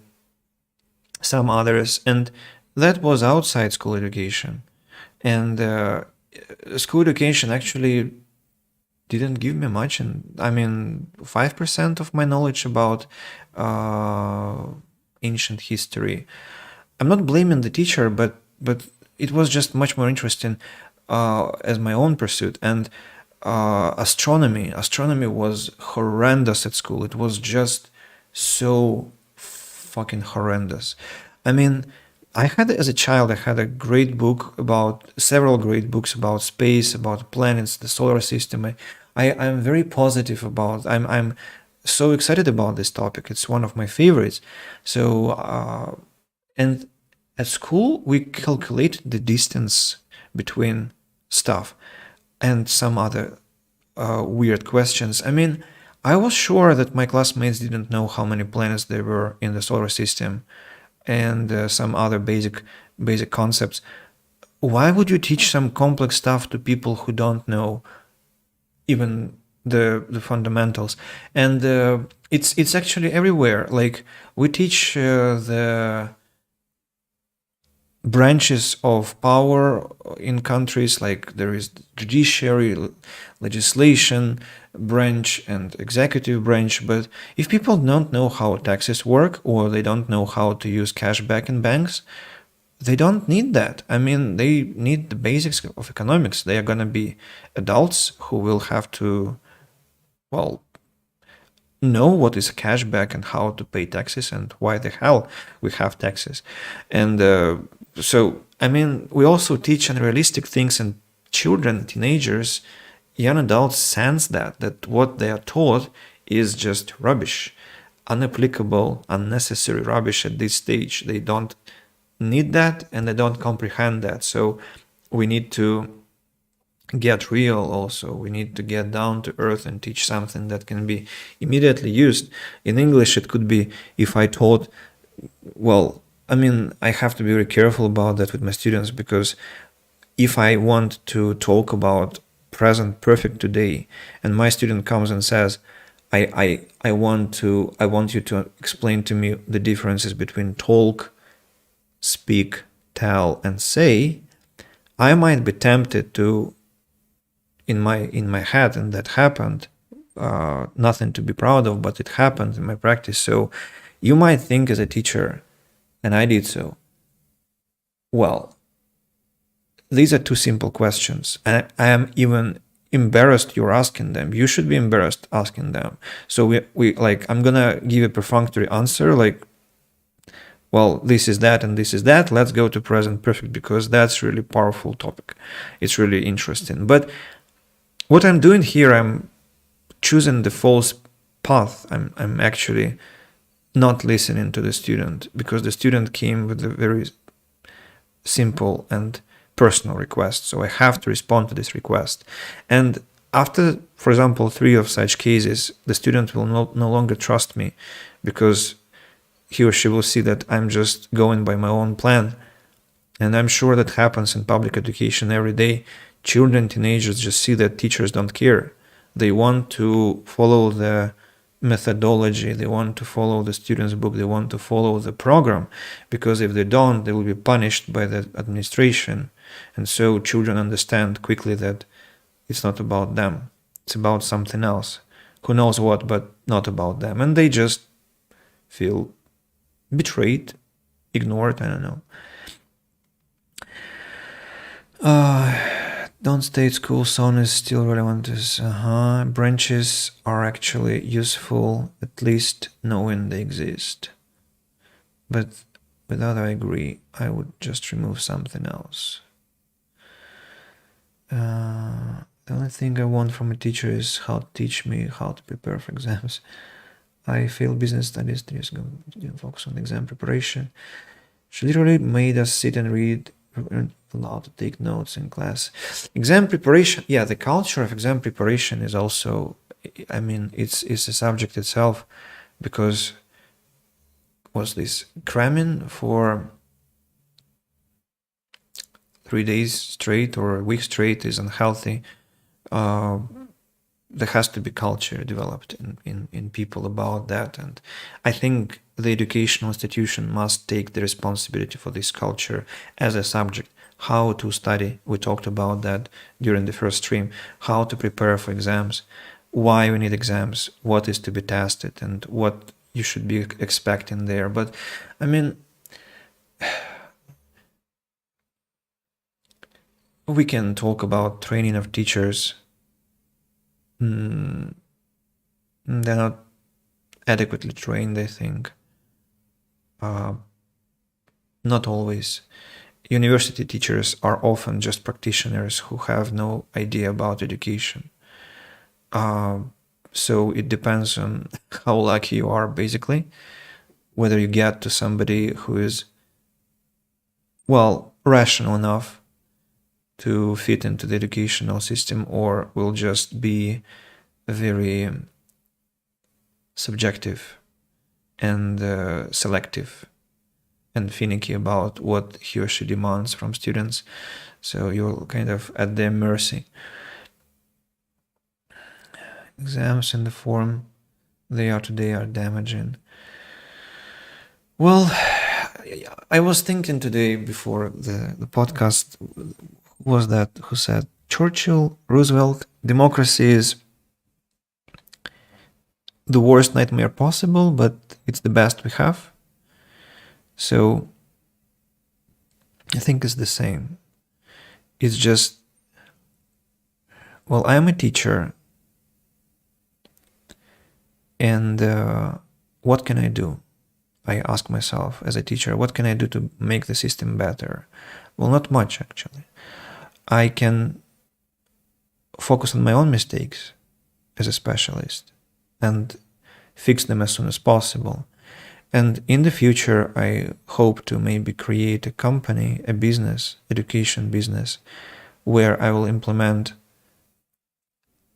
A: some others. And that was outside school education. And school education actually didn't give me much, and I mean 5% of my knowledge about ancient history. I'm not blaming the teacher, but it was just much more interesting as my own pursuit. And astronomy was horrendous at school. It was just so fucking horrendous. I mean, as a child, I had several great books about space, about planets, the solar system. I'm very positive about. I'm so excited about this topic. It's one of my favorites. So, and at school we calculated the distance between stuff, and some other weird questions. I mean, I was sure that my classmates didn't know how many planets there were in the solar system, and some other basic concepts. Why would you teach some complex stuff to people who don't know even the fundamentals? And it's actually everywhere. Like, we teach the branches of power in countries, like there is judiciary, legislation branch, and executive branch. But if people don't know how taxes work, or they don't know how to use cash back in banks, they don't need that. I mean, they need the basics of economics. They are going to be adults who will have to, well, know what is a cashback and how to pay taxes and why the hell we have taxes. And so, I mean, we also teach unrealistic things, and children, teenagers, young adults sense that what they are taught is just rubbish, unapplicable, unnecessary rubbish at this stage. They don't need that, and they don't comprehend that. So we need to get real also. We need to get down to earth and teach something that can be immediately used. In English, it could be, if I taught, well, I mean, I have to be very careful about that with my students, because if I want to talk about present perfect today, and my student comes and says, I want you to explain to me the differences between talk, speak, tell, and say, I might be tempted to, in my head, and that happened, nothing to be proud of, but it happened in my practice. So you might think as a teacher, and I did so, well, these are two simple questions, and I am even embarrassed you're asking them. You should be embarrassed asking them. So we like, I'm gonna give a perfunctory answer, like, well, this is that and this is that. Let's go to present perfect, because that's really powerful topic. It's really interesting. But what I'm doing here, I'm choosing the false path. I'm actually not listening to the student, because the student came with a very simple and personal request. So I have to respond to this request. And After, for example, three of such cases, the student will no longer trust me because he or she will see that I'm just going by my own plan. And I'm sure that happens in public education every day. Children, teenagers just see that teachers don't care. They want to follow the methodology, they want to follow the student's book, they want to follow the program, because if they don't, they will be punished by the administration. And so children understand quickly that it's not about them, it's about something else. Who knows what, but not about them. And they just feel betrayed, ignored, I don't know. Don't state school zone is still relevant as branches are actually useful, at least knowing they exist. But with that I agree, I would just remove something else. The only thing I want from a teacher is how to teach me how to prepare for exams. I fail business studies, just go focus on exam preparation. She literally made us sit and read, allowed to take notes in class. Exam preparation, yeah, the culture of exam preparation is also, I mean, it's a subject itself, because was this cramming for 3 days straight or a week straight is unhealthy. There has to be culture developed in people about that. And I think the educational institution must take the responsibility for this culture as a subject. How to study, we talked about that during the first stream. How to prepare for exams, why we need exams, what is to be tested, and what you should be expecting there. But I mean, we can talk about training of teachers. They're not adequately trained, I think. Not always. University teachers are often just practitioners who have no idea about education. So it depends on how lucky you are, basically, whether you get to somebody who is, well, rational enough to fit into the educational system, or will just be very subjective and selective and finicky about what he or she demands from students. So you're kind of at their mercy. Exams in the form they are today are damaging. Well, I was thinking today before the podcast, was that who said Churchill, Roosevelt, democracy is the worst nightmare possible, but it's the best we have. So I think it's the same. It's just, well, I am a teacher, and what can I do? I ask myself as a teacher, what can I do to make the system better? Well, not much, actually. I can focus on my own mistakes as a specialist and fix them as soon as possible. And in the future, I hope to maybe create a company, a business, education business, where I will implement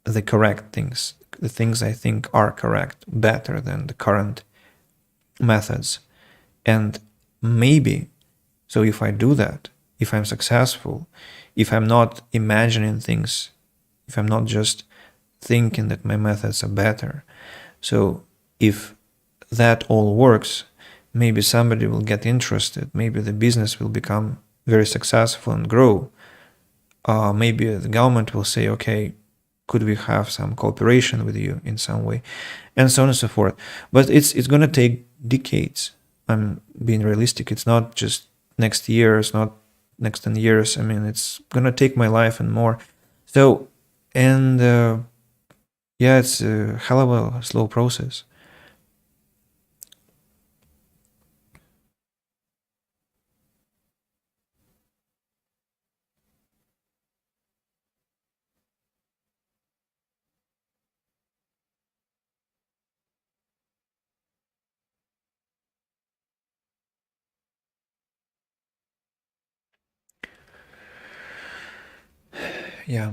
A: the correct things, the things I think are correct, better than the current methods. And maybe, so if I do that, if I'm successful, if I'm not imagining things, if I'm not just thinking that my methods are better, so if that all works, maybe somebody will get interested, maybe the business will become very successful and grow. Maybe the government will say, okay, could we have some cooperation with you in some way, and so on and so forth. But it's going to take decades. I'm being realistic. It's not just next year, it's not next 10 years. I mean, it's going to take my life and more. So, and yeah, it's a hell of a slow process. Yeah.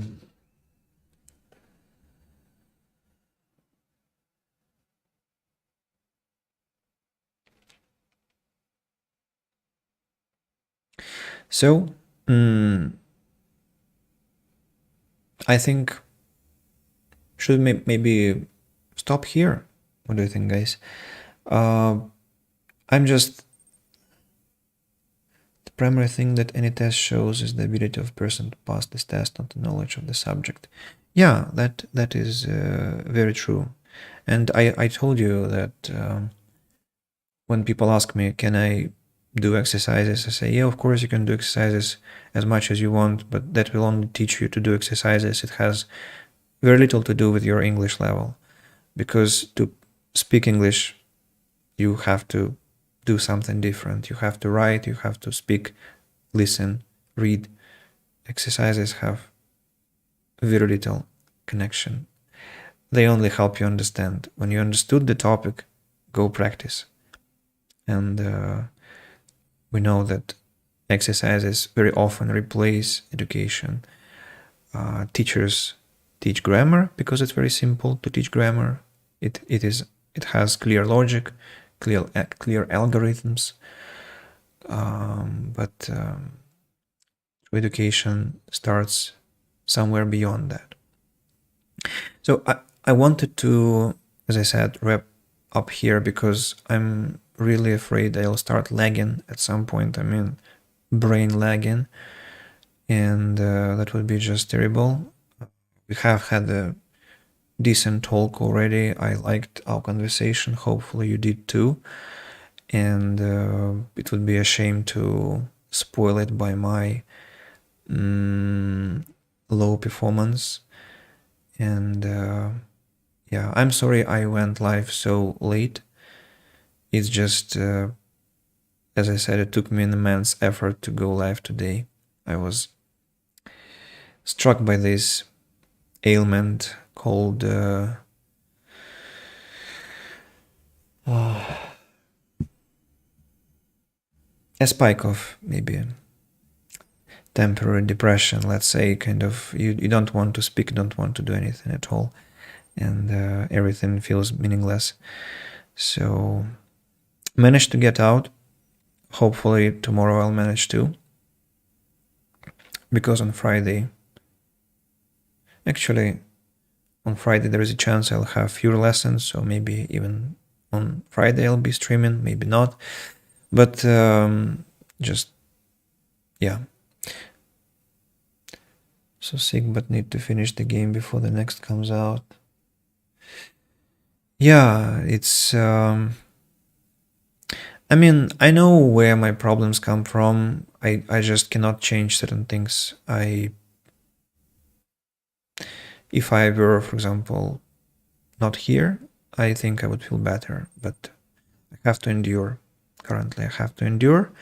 A: So I think should maybe stop here. What do you think, guys? I'm just the primary thing that any test shows is the ability of a person to pass this test, not the knowledge of the subject. Yeah, that is very true. And I told you that when people ask me, can I do exercises? I say, yeah, of course you can do exercises as much as you want, but that will only teach you to do exercises. It has very little to do with your English level, because to speak English, you have to do something different. You have to write, you have to speak, listen, read. Exercises have very little connection. They only help you understand. When you understood the topic, go practice. And we know that exercises very often replace education. Teachers teach grammar because it's very simple to teach grammar. It has clear logic, clear algorithms. But education starts somewhere beyond that. So I wanted to, as I said, wrap up here because I'm really afraid I'll start lagging at some point. I mean, brain lagging, and that would be just terrible. We have had a decent talk already. I liked our conversation. Hopefully you did too. And it would be a shame to spoil it by my low performance. And yeah, I'm sorry I went live so late. It's just, as I said, it took me an immense effort to go live today. I was struck by this ailment called a spike of maybe temporary depression, let's say, kind of you don't want to speak, don't want to do anything at all, and everything feels meaningless. So managed to get out. Hopefully tomorrow I'll manage to, because on Friday there is a chance I'll have fewer lessons, so maybe even on Friday I'll be streaming, maybe not, but just yeah. So sick, but need to finish the game before the next comes out. Yeah, it's I mean, I know where my problems come from. I just cannot change certain things. If I were, for example, not here, I think I would feel better, but I have to endure. Currently, I have to endure.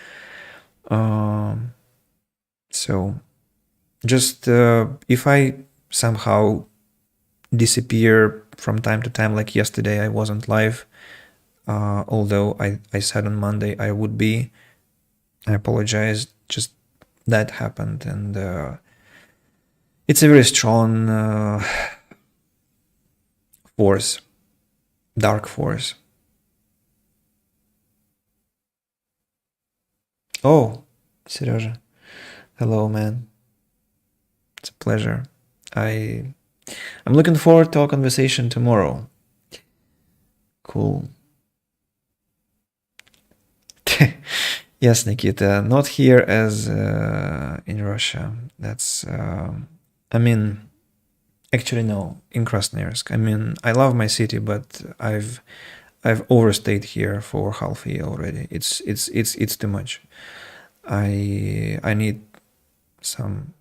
A: So just if I somehow disappear from time to time, like yesterday I wasn't live, although I said on Monday I would be. I apologize, just that happened, and it's a very strong force, dark force. Oh, Serежа, hello, man. It's a pleasure. I'm looking forward to our conversation tomorrow. Cool. Yes, Nikita, not here as in Russia. That's, I mean, actually no, in Krasnoyarsk. I mean, I love my city, but I've overstayed here for half a year already. It's too much. I need some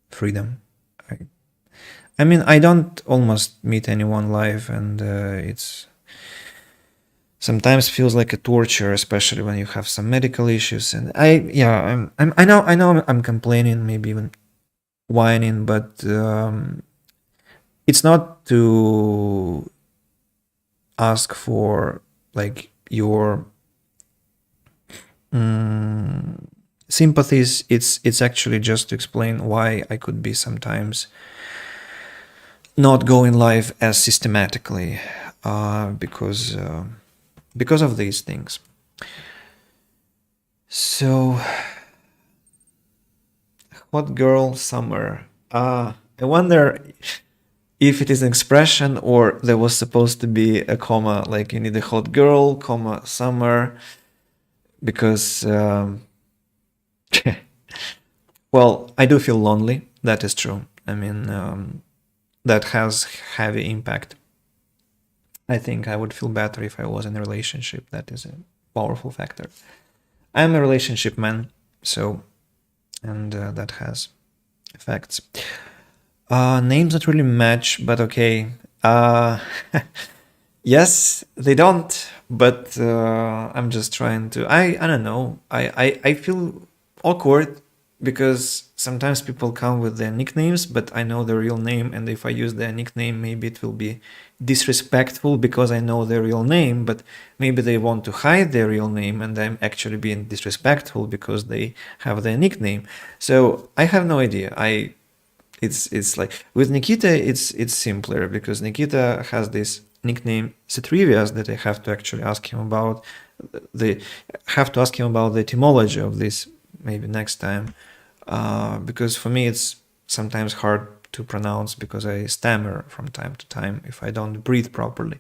A: freedom. I mean, I don't almost meet anyone live, and it's sometimes feels like a torture, especially when you have some medical issues. And I know I'm complaining, maybe even whining, but it's not to ask for like your sympathies. It's actually just to explain why I could be sometimes not going live as systematically, because of these things. So Hot girl summer. I wonder if it is an expression or there was supposed to be a comma, like you need a hot girl, comma, summer, because, well, I do feel lonely. That is true. I mean, that has heavy impact. I think I would feel better if I was in a relationship. That is a powerful factor. I'm a relationship man, so, and that has effects. Names don't really match, but okay. Yes, they don't, but I'm just trying to. I don't know. I feel awkward because sometimes people come with their nicknames, but I know their real name, and if I use their nickname, maybe it will be disrespectful because I know their real name, but maybe they want to hide their real name, and I'm actually being disrespectful because they have their nickname. So I have no idea. It's like with Nikita, it's simpler because Nikita has this nickname Cetrivias that I have to actually ask him about the etymology of this maybe next time, because for me it's sometimes hard to pronounce because I stammer from time to time if I don't breathe properly.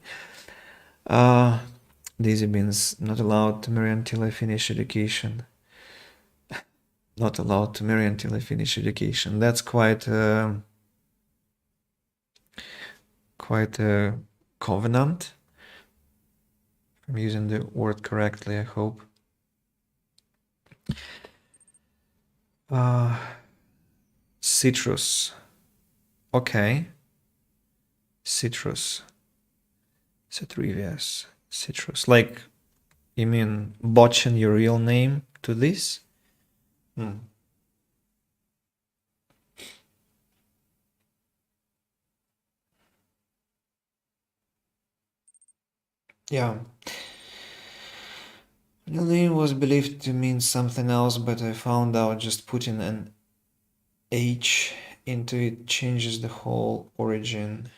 A: Daisy Beans, not allowed to marry until I finish education. Not allowed to marry until I finish education. That's quite a covenant. I'm using the word correctly, I hope. Citrus. Okay. Citrus. Cetrivias. Citrus. Like, you mean botching your real name to this? Yeah. The name was believed to mean something else, but I found out just putting an H into it changes the whole origin.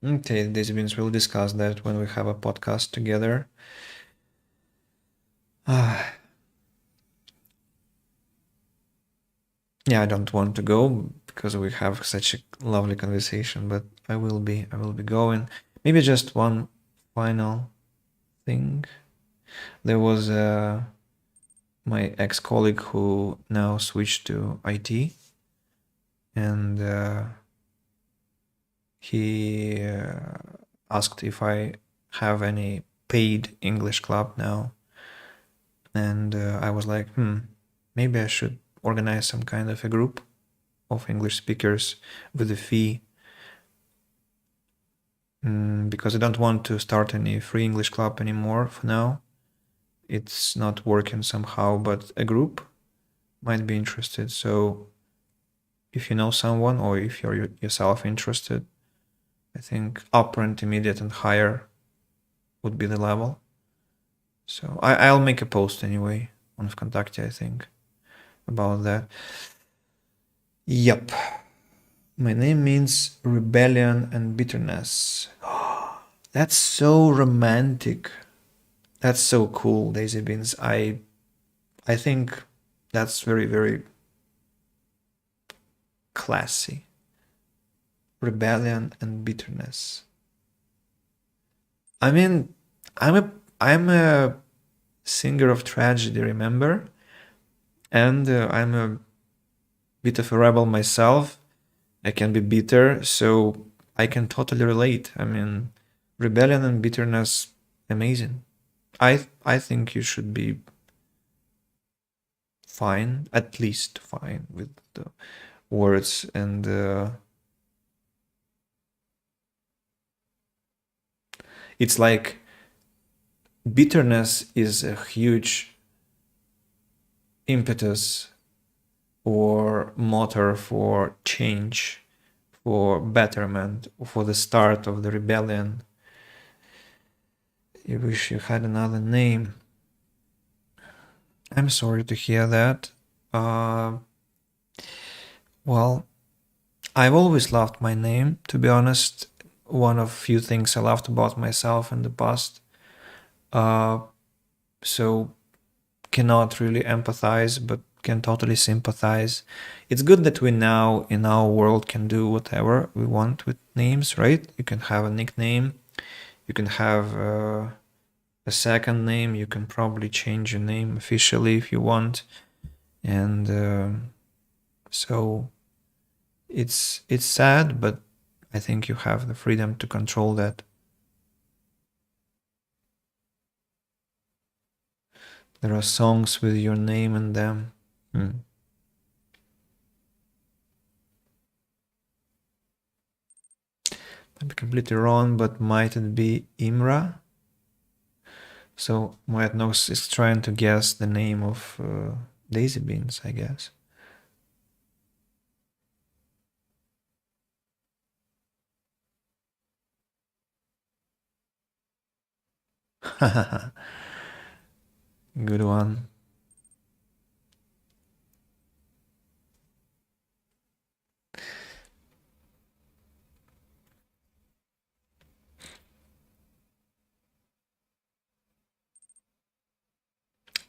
A: Okay, this means we'll discuss that when we have a podcast together. Yeah, I don't want to go because we have such a lovely conversation, but I will be going. Maybe just one final thing. There was my ex-colleague who now switched to IT, and he asked if I have any paid English club now, and I was like, maybe I should organize some kind of a group of English speakers with a fee, because I don't want to start any free English club anymore for now. It's not working somehow, but a group might be interested. So if you know someone or if you're yourself interested, I think upper, intermediate, and higher would be the level. So I'll make a post anyway on Vkontakte, I think, about that. Yep. My name means rebellion and bitterness. That's so romantic. That's so cool, Daisy Beans. I think that's very, very classy. Rebellion and bitterness. I mean, I'm a singer of tragedy, remember? And I'm a bit of a rebel myself. I can be bitter, so I can totally relate. I mean, rebellion and bitterness, amazing. I think you should be fine, at least fine with the words, and it's like bitterness is a huge impetus or motor for change, for betterment, for the start of the rebellion. You wish you had another name. I'm sorry to hear that. Well, I've always loved my name, to be honest. one of few things I loved about myself in the past. So cannot really empathize, but can totally sympathize. It's good that we now in our world can do whatever we want with names, right? You can have a nickname, you can have a second name, you can probably change your name officially if you want, and so it's sad, but I think you have the freedom to control that. There are songs with your name in them. I'd be completely wrong, but might it be Imra? So Moetnos is trying to guess the name of daisy beans, I guess. Good one.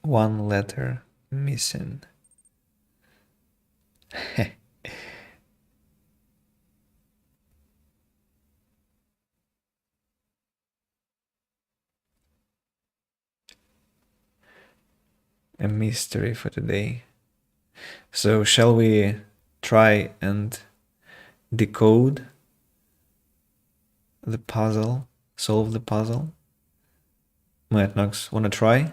A: One letter missing. A mystery for today. So shall we try and decode the puzzle, solve the puzzle? Moetnox, wanna try?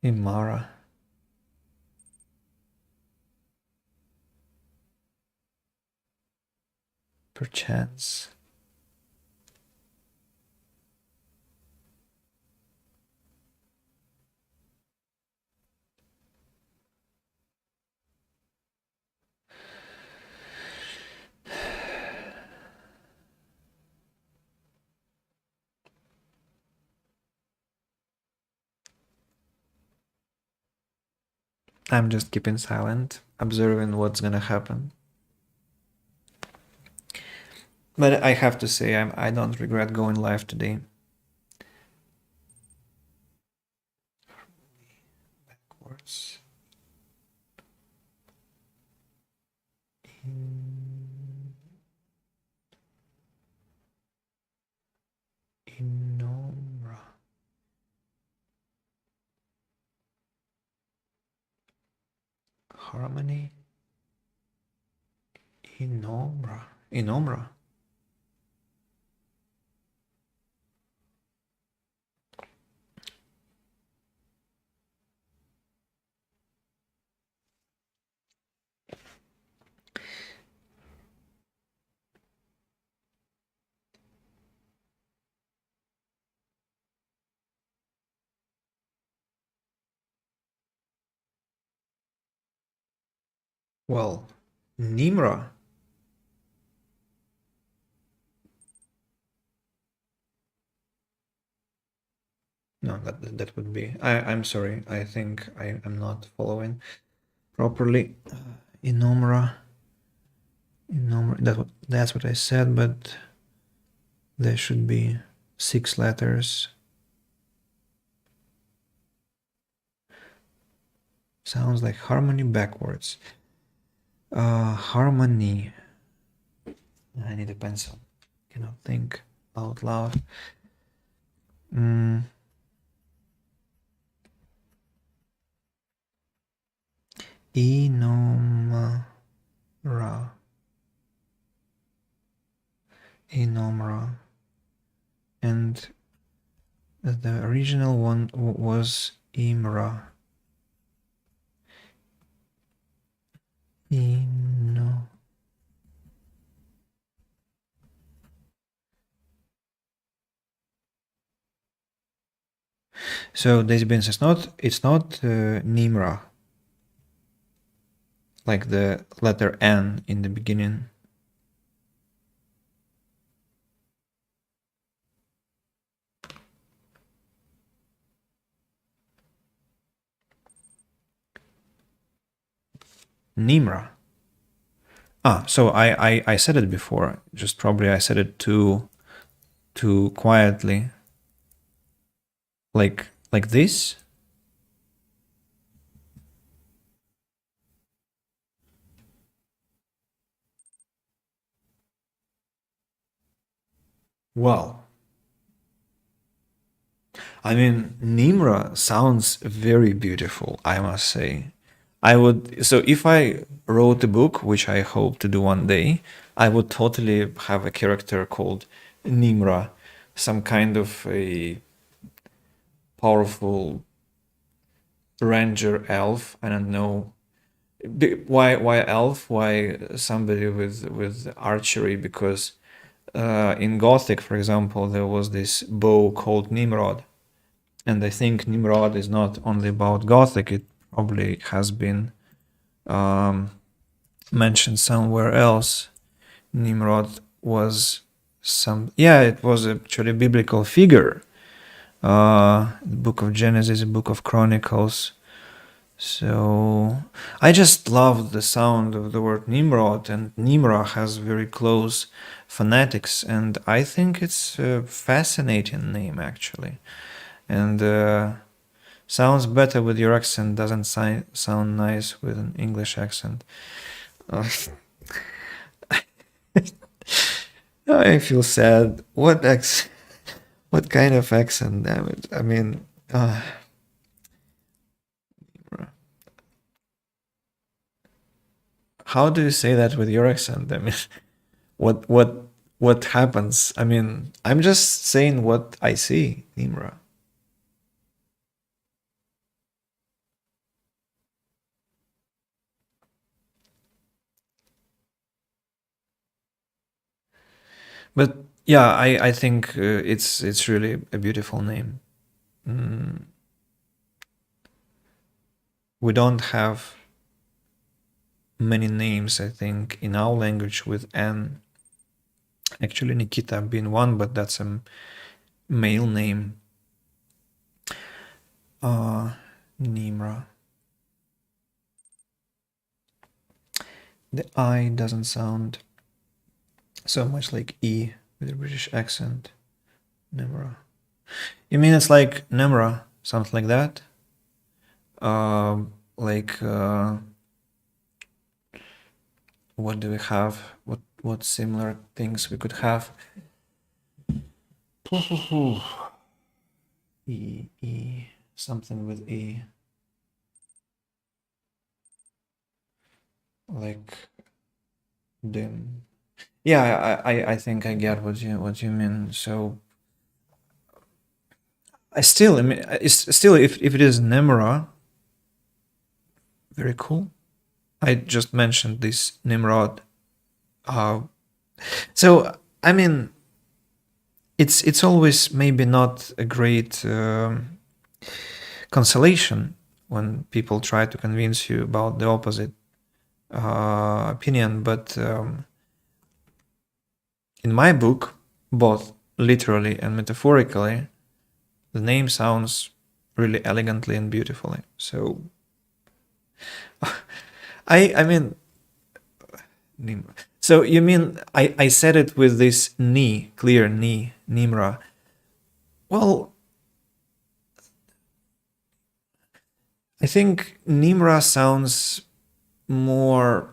A: Imara. Perchance. I'm just keeping silent, observing what's gonna happen. But I have to say, I don't regret going live today. Backwards. Inomra. Harmony. Inomra. Inomra. Well, Nimra. No, that would be. I'm sorry. I think I'm not following properly. Inomra. Inomra. That's what I said, but there should be 6 letters. Sounds like harmony backwards. Harmony. I need a pencil. Cannot think out loud. Inomra. Inomra. And the original one was Imra. Ino. So daisy beans, it's not Nimra, like the letter N in the beginning. Nimra. So I said it before. Just probably I said it too quietly. Like this. Well, I mean, Nimra sounds very beautiful, I must say. I would, so if I wrote a book, which I hope to do one day, I would totally have a character called Nimra, some kind of a powerful ranger elf. I don't know. Why elf? Why somebody with archery? Because in Gothic, for example, there was this bow called Nimrod. And I think Nimrod is not only about Gothic, it probably has been mentioned somewhere else. Nimrod was it was actually a biblical figure. The book of Genesis, the book of Chronicles. So I just love the sound of the word Nimrod, and Nimra has very close phonetics, and I think it's a fascinating name actually. And sounds better with your accent, doesn't sound nice with an English accent. I feel sad. What kind of accent? Damn it! I mean, how do you say that with your accent? I mean, what happens? I mean, I'm just saying what I see, Nimra. But yeah, I think it's really a beautiful name. Mm, we don't have many names, I think, in our language with N. Actually, Nikita being one, but that's a male name. Nimra. The I doesn't sound so much like E with a British accent. Nimra. You mean it's like Nimra, something like that? Like what do we have? What similar things we could have? E, something with E. Like dim. Yeah, I think I get what you mean. So I mean, it's still if it is Nimra, very cool. I just mentioned this Nimrod. So I mean, it's always maybe not a great consolation when people try to convince you about the opposite opinion, but in my book, both literally and metaphorically, the name sounds really elegantly and beautifully. So I mean, so you mean I said it with this ni, clear ni, Nimra. Well, I think Nimra sounds more.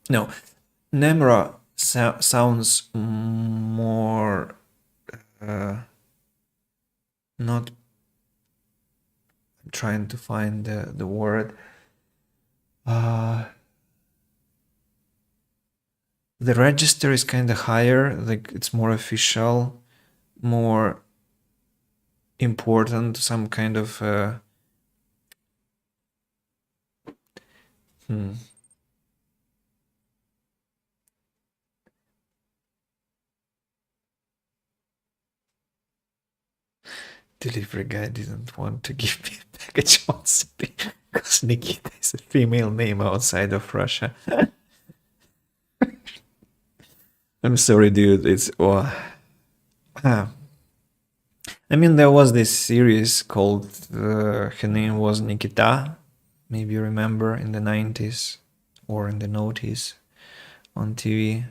A: No, Nemra sounds more. Not. I'm trying to find the word. The register is kind of higher, like it's more official, more important, some kind of delivery guy didn't want to give me a package on Spain because Nikita is a female name outside of Russia. I'm sorry, dude. It's I I mean, there was this series called, her name was Nikita. Maybe you remember, in the 90s or in the noughties on TV.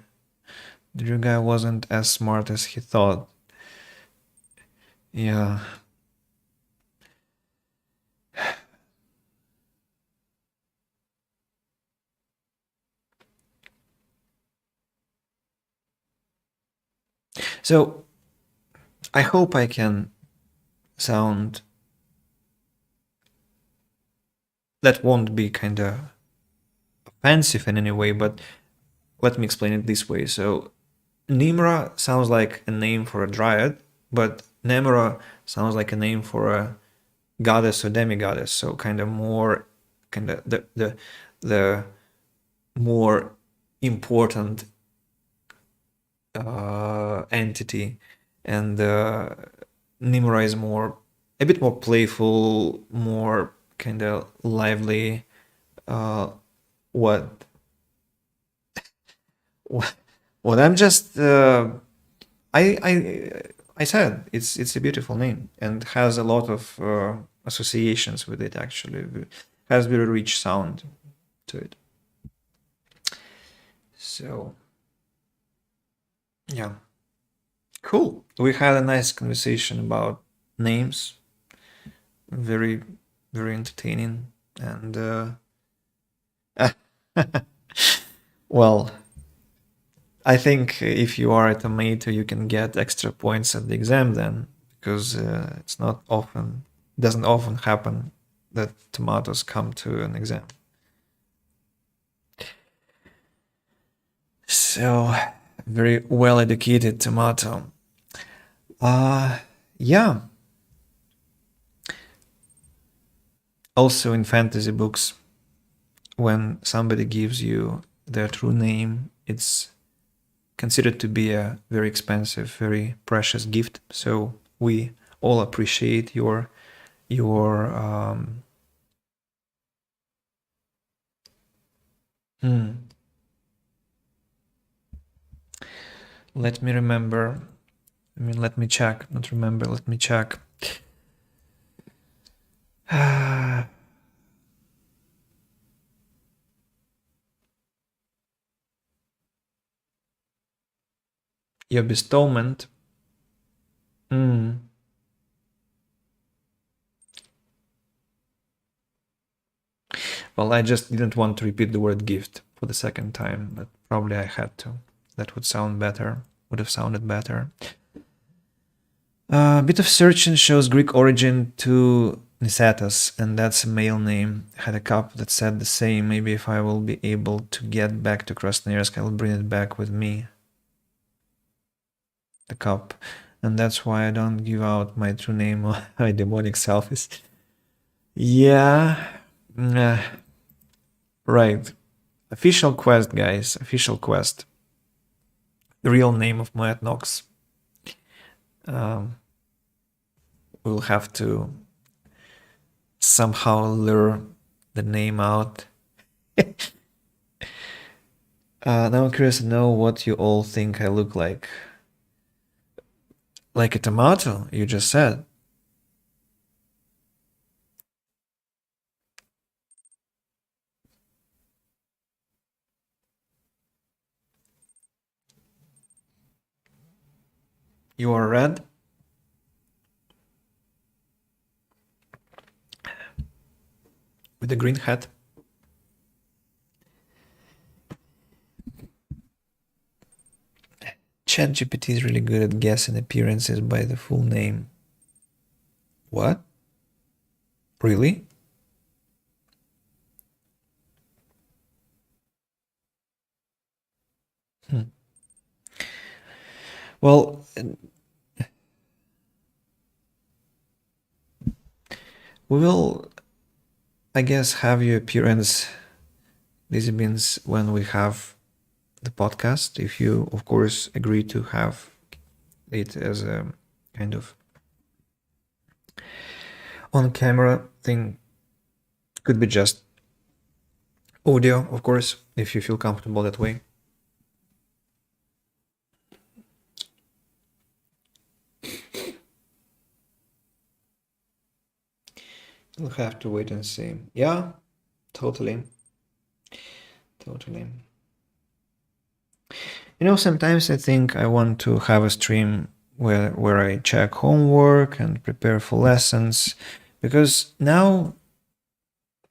A: The guy wasn't as smart as he thought. Yeah. So I hope I can sound, that won't be kind of offensive in any way, but let me explain it this way. So Nimra sounds like a name for a dryad, but Nemra sounds like a name for a goddess or demigoddess. So kind of more, kind of the more important entity, and Nimra is more, a bit more playful, more kind of lively. What what I'm just I said it's a beautiful name and has a lot of associations with it. Actually, has very rich sound to it. So yeah, cool. We had a nice conversation about names. Very very entertaining, and well, I think if you are a tomato, you can get extra points at the exam then, because it's not often, doesn't often happen that tomatoes come to an exam. So, very well-educated tomato. Yeah. Also in fantasy books, when somebody gives you their true name, it's considered to be a very expensive, very precious gift. So we all appreciate your let me remember. I mean, let me check. Not remember. Let me check. Your bestowment. Well, I just didn't want to repeat the word gift for the second time, but probably I had to. That would sound better. Would have sounded better. A bit of searching shows Greek origin to Nicetas, and that's a male name. Had a cup that said the same. Maybe if I will be able to get back to Krasnoyarsk, I will bring it back with me. The cup. And that's why I don't give out my true name or my demonic selfies. Yeah. Right. Official quest, guys. Official quest. The real name of Moet Nox. We'll have to somehow lure the name out. Now I'm curious to know what you all think I look like. Like a tomato, you just said. You are red? With a green hat? ChatGPT is really good at guessing appearances by the full name. What? Really? Well, we will, I guess, have your appearance. This means when we have the podcast, if you, of course, agree to have it as a kind of on camera thing. Could be just audio, of course, if you feel comfortable that way. We'll have to wait and see. Yeah, totally. Totally. Sometimes I think I want to have a stream where I check homework and prepare for lessons, because now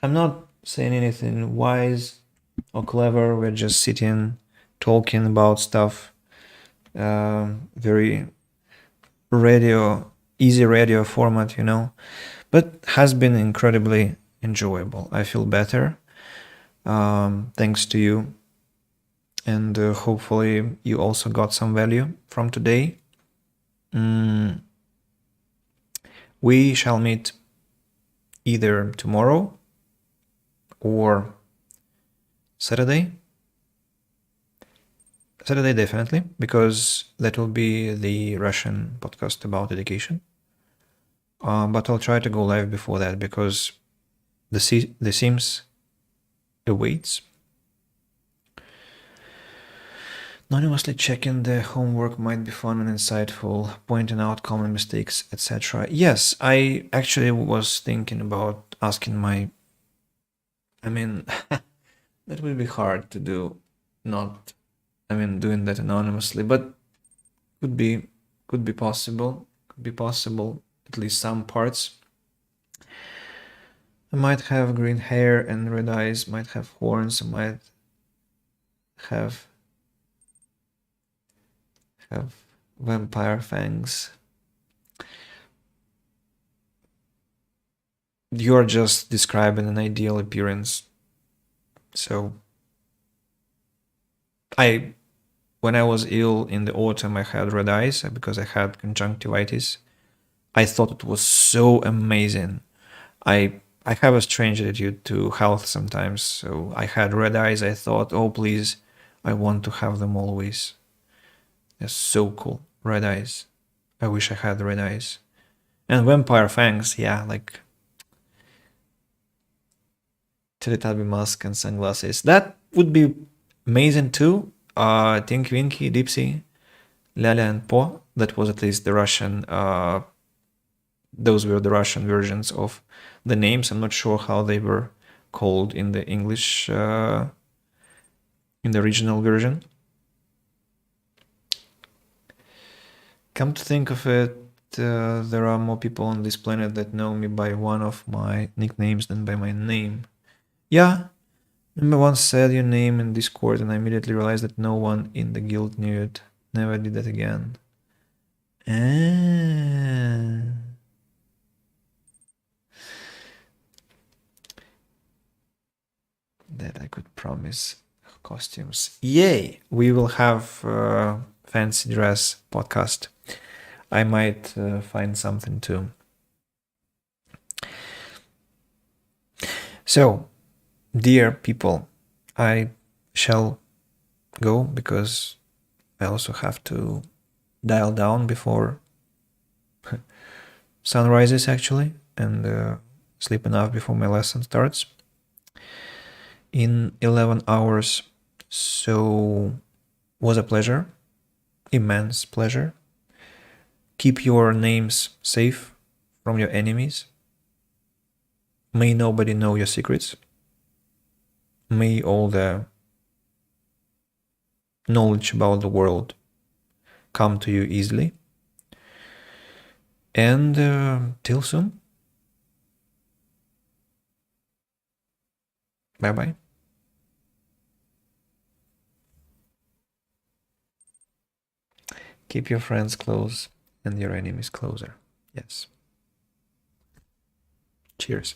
A: I'm not saying anything wise or clever. We're just sitting, talking about stuff. Very easy radio format. But has been incredibly enjoyable. I feel better, thanks to you, and hopefully you also got some value from today. We shall meet either tomorrow or Saturday. Saturday definitely, because that will be the Russian podcast about education. But I'll try to go live before that, because the Sims awaits. Anonymously checking the homework might be fun and insightful, pointing out common mistakes, etc. Yes, I actually was thinking about asking my... I mean, that would be hard to do, not... doing that anonymously, but could be possible. Could be possible, at least some parts. I might have green hair and red eyes, might have horns, I might have vampire fangs. You're just describing an ideal appearance. So when I was ill in the autumn, I had red eyes because I had conjunctivitis. I thought it was so amazing. I have a strange attitude to health sometimes. So I had red eyes. I thought, oh please, I want to have them always. They're so cool. Red eyes. I wish I had red eyes. And vampire fangs, yeah, like Teletubby mask and sunglasses. That would be amazing too. Tinky Winky, Dipsy, Lala and Po. That was at least the Russian. Those were the Russian versions of the names. I'm not sure how they were called in the English, in the original version. Come to think of it, there are more people on this planet that know me by one of my nicknames than by my name. Yeah, remember once said your name in Discord and I immediately realized that no one in the guild knew it. Never did that again. That I could promise costumes. Yay! We will have a fancy dress podcast. I might find something too. So, dear people, I shall go because I also have to dial down before sun rises actually, and sleep enough before my lesson starts in 11 hours. So, was a pleasure, immense pleasure. Keep your names safe from your enemies. May nobody know your secrets. May all the knowledge about the world come to you easily. And till soon. Bye-bye. Keep your friends close and your enemies closer. Yes. Cheers.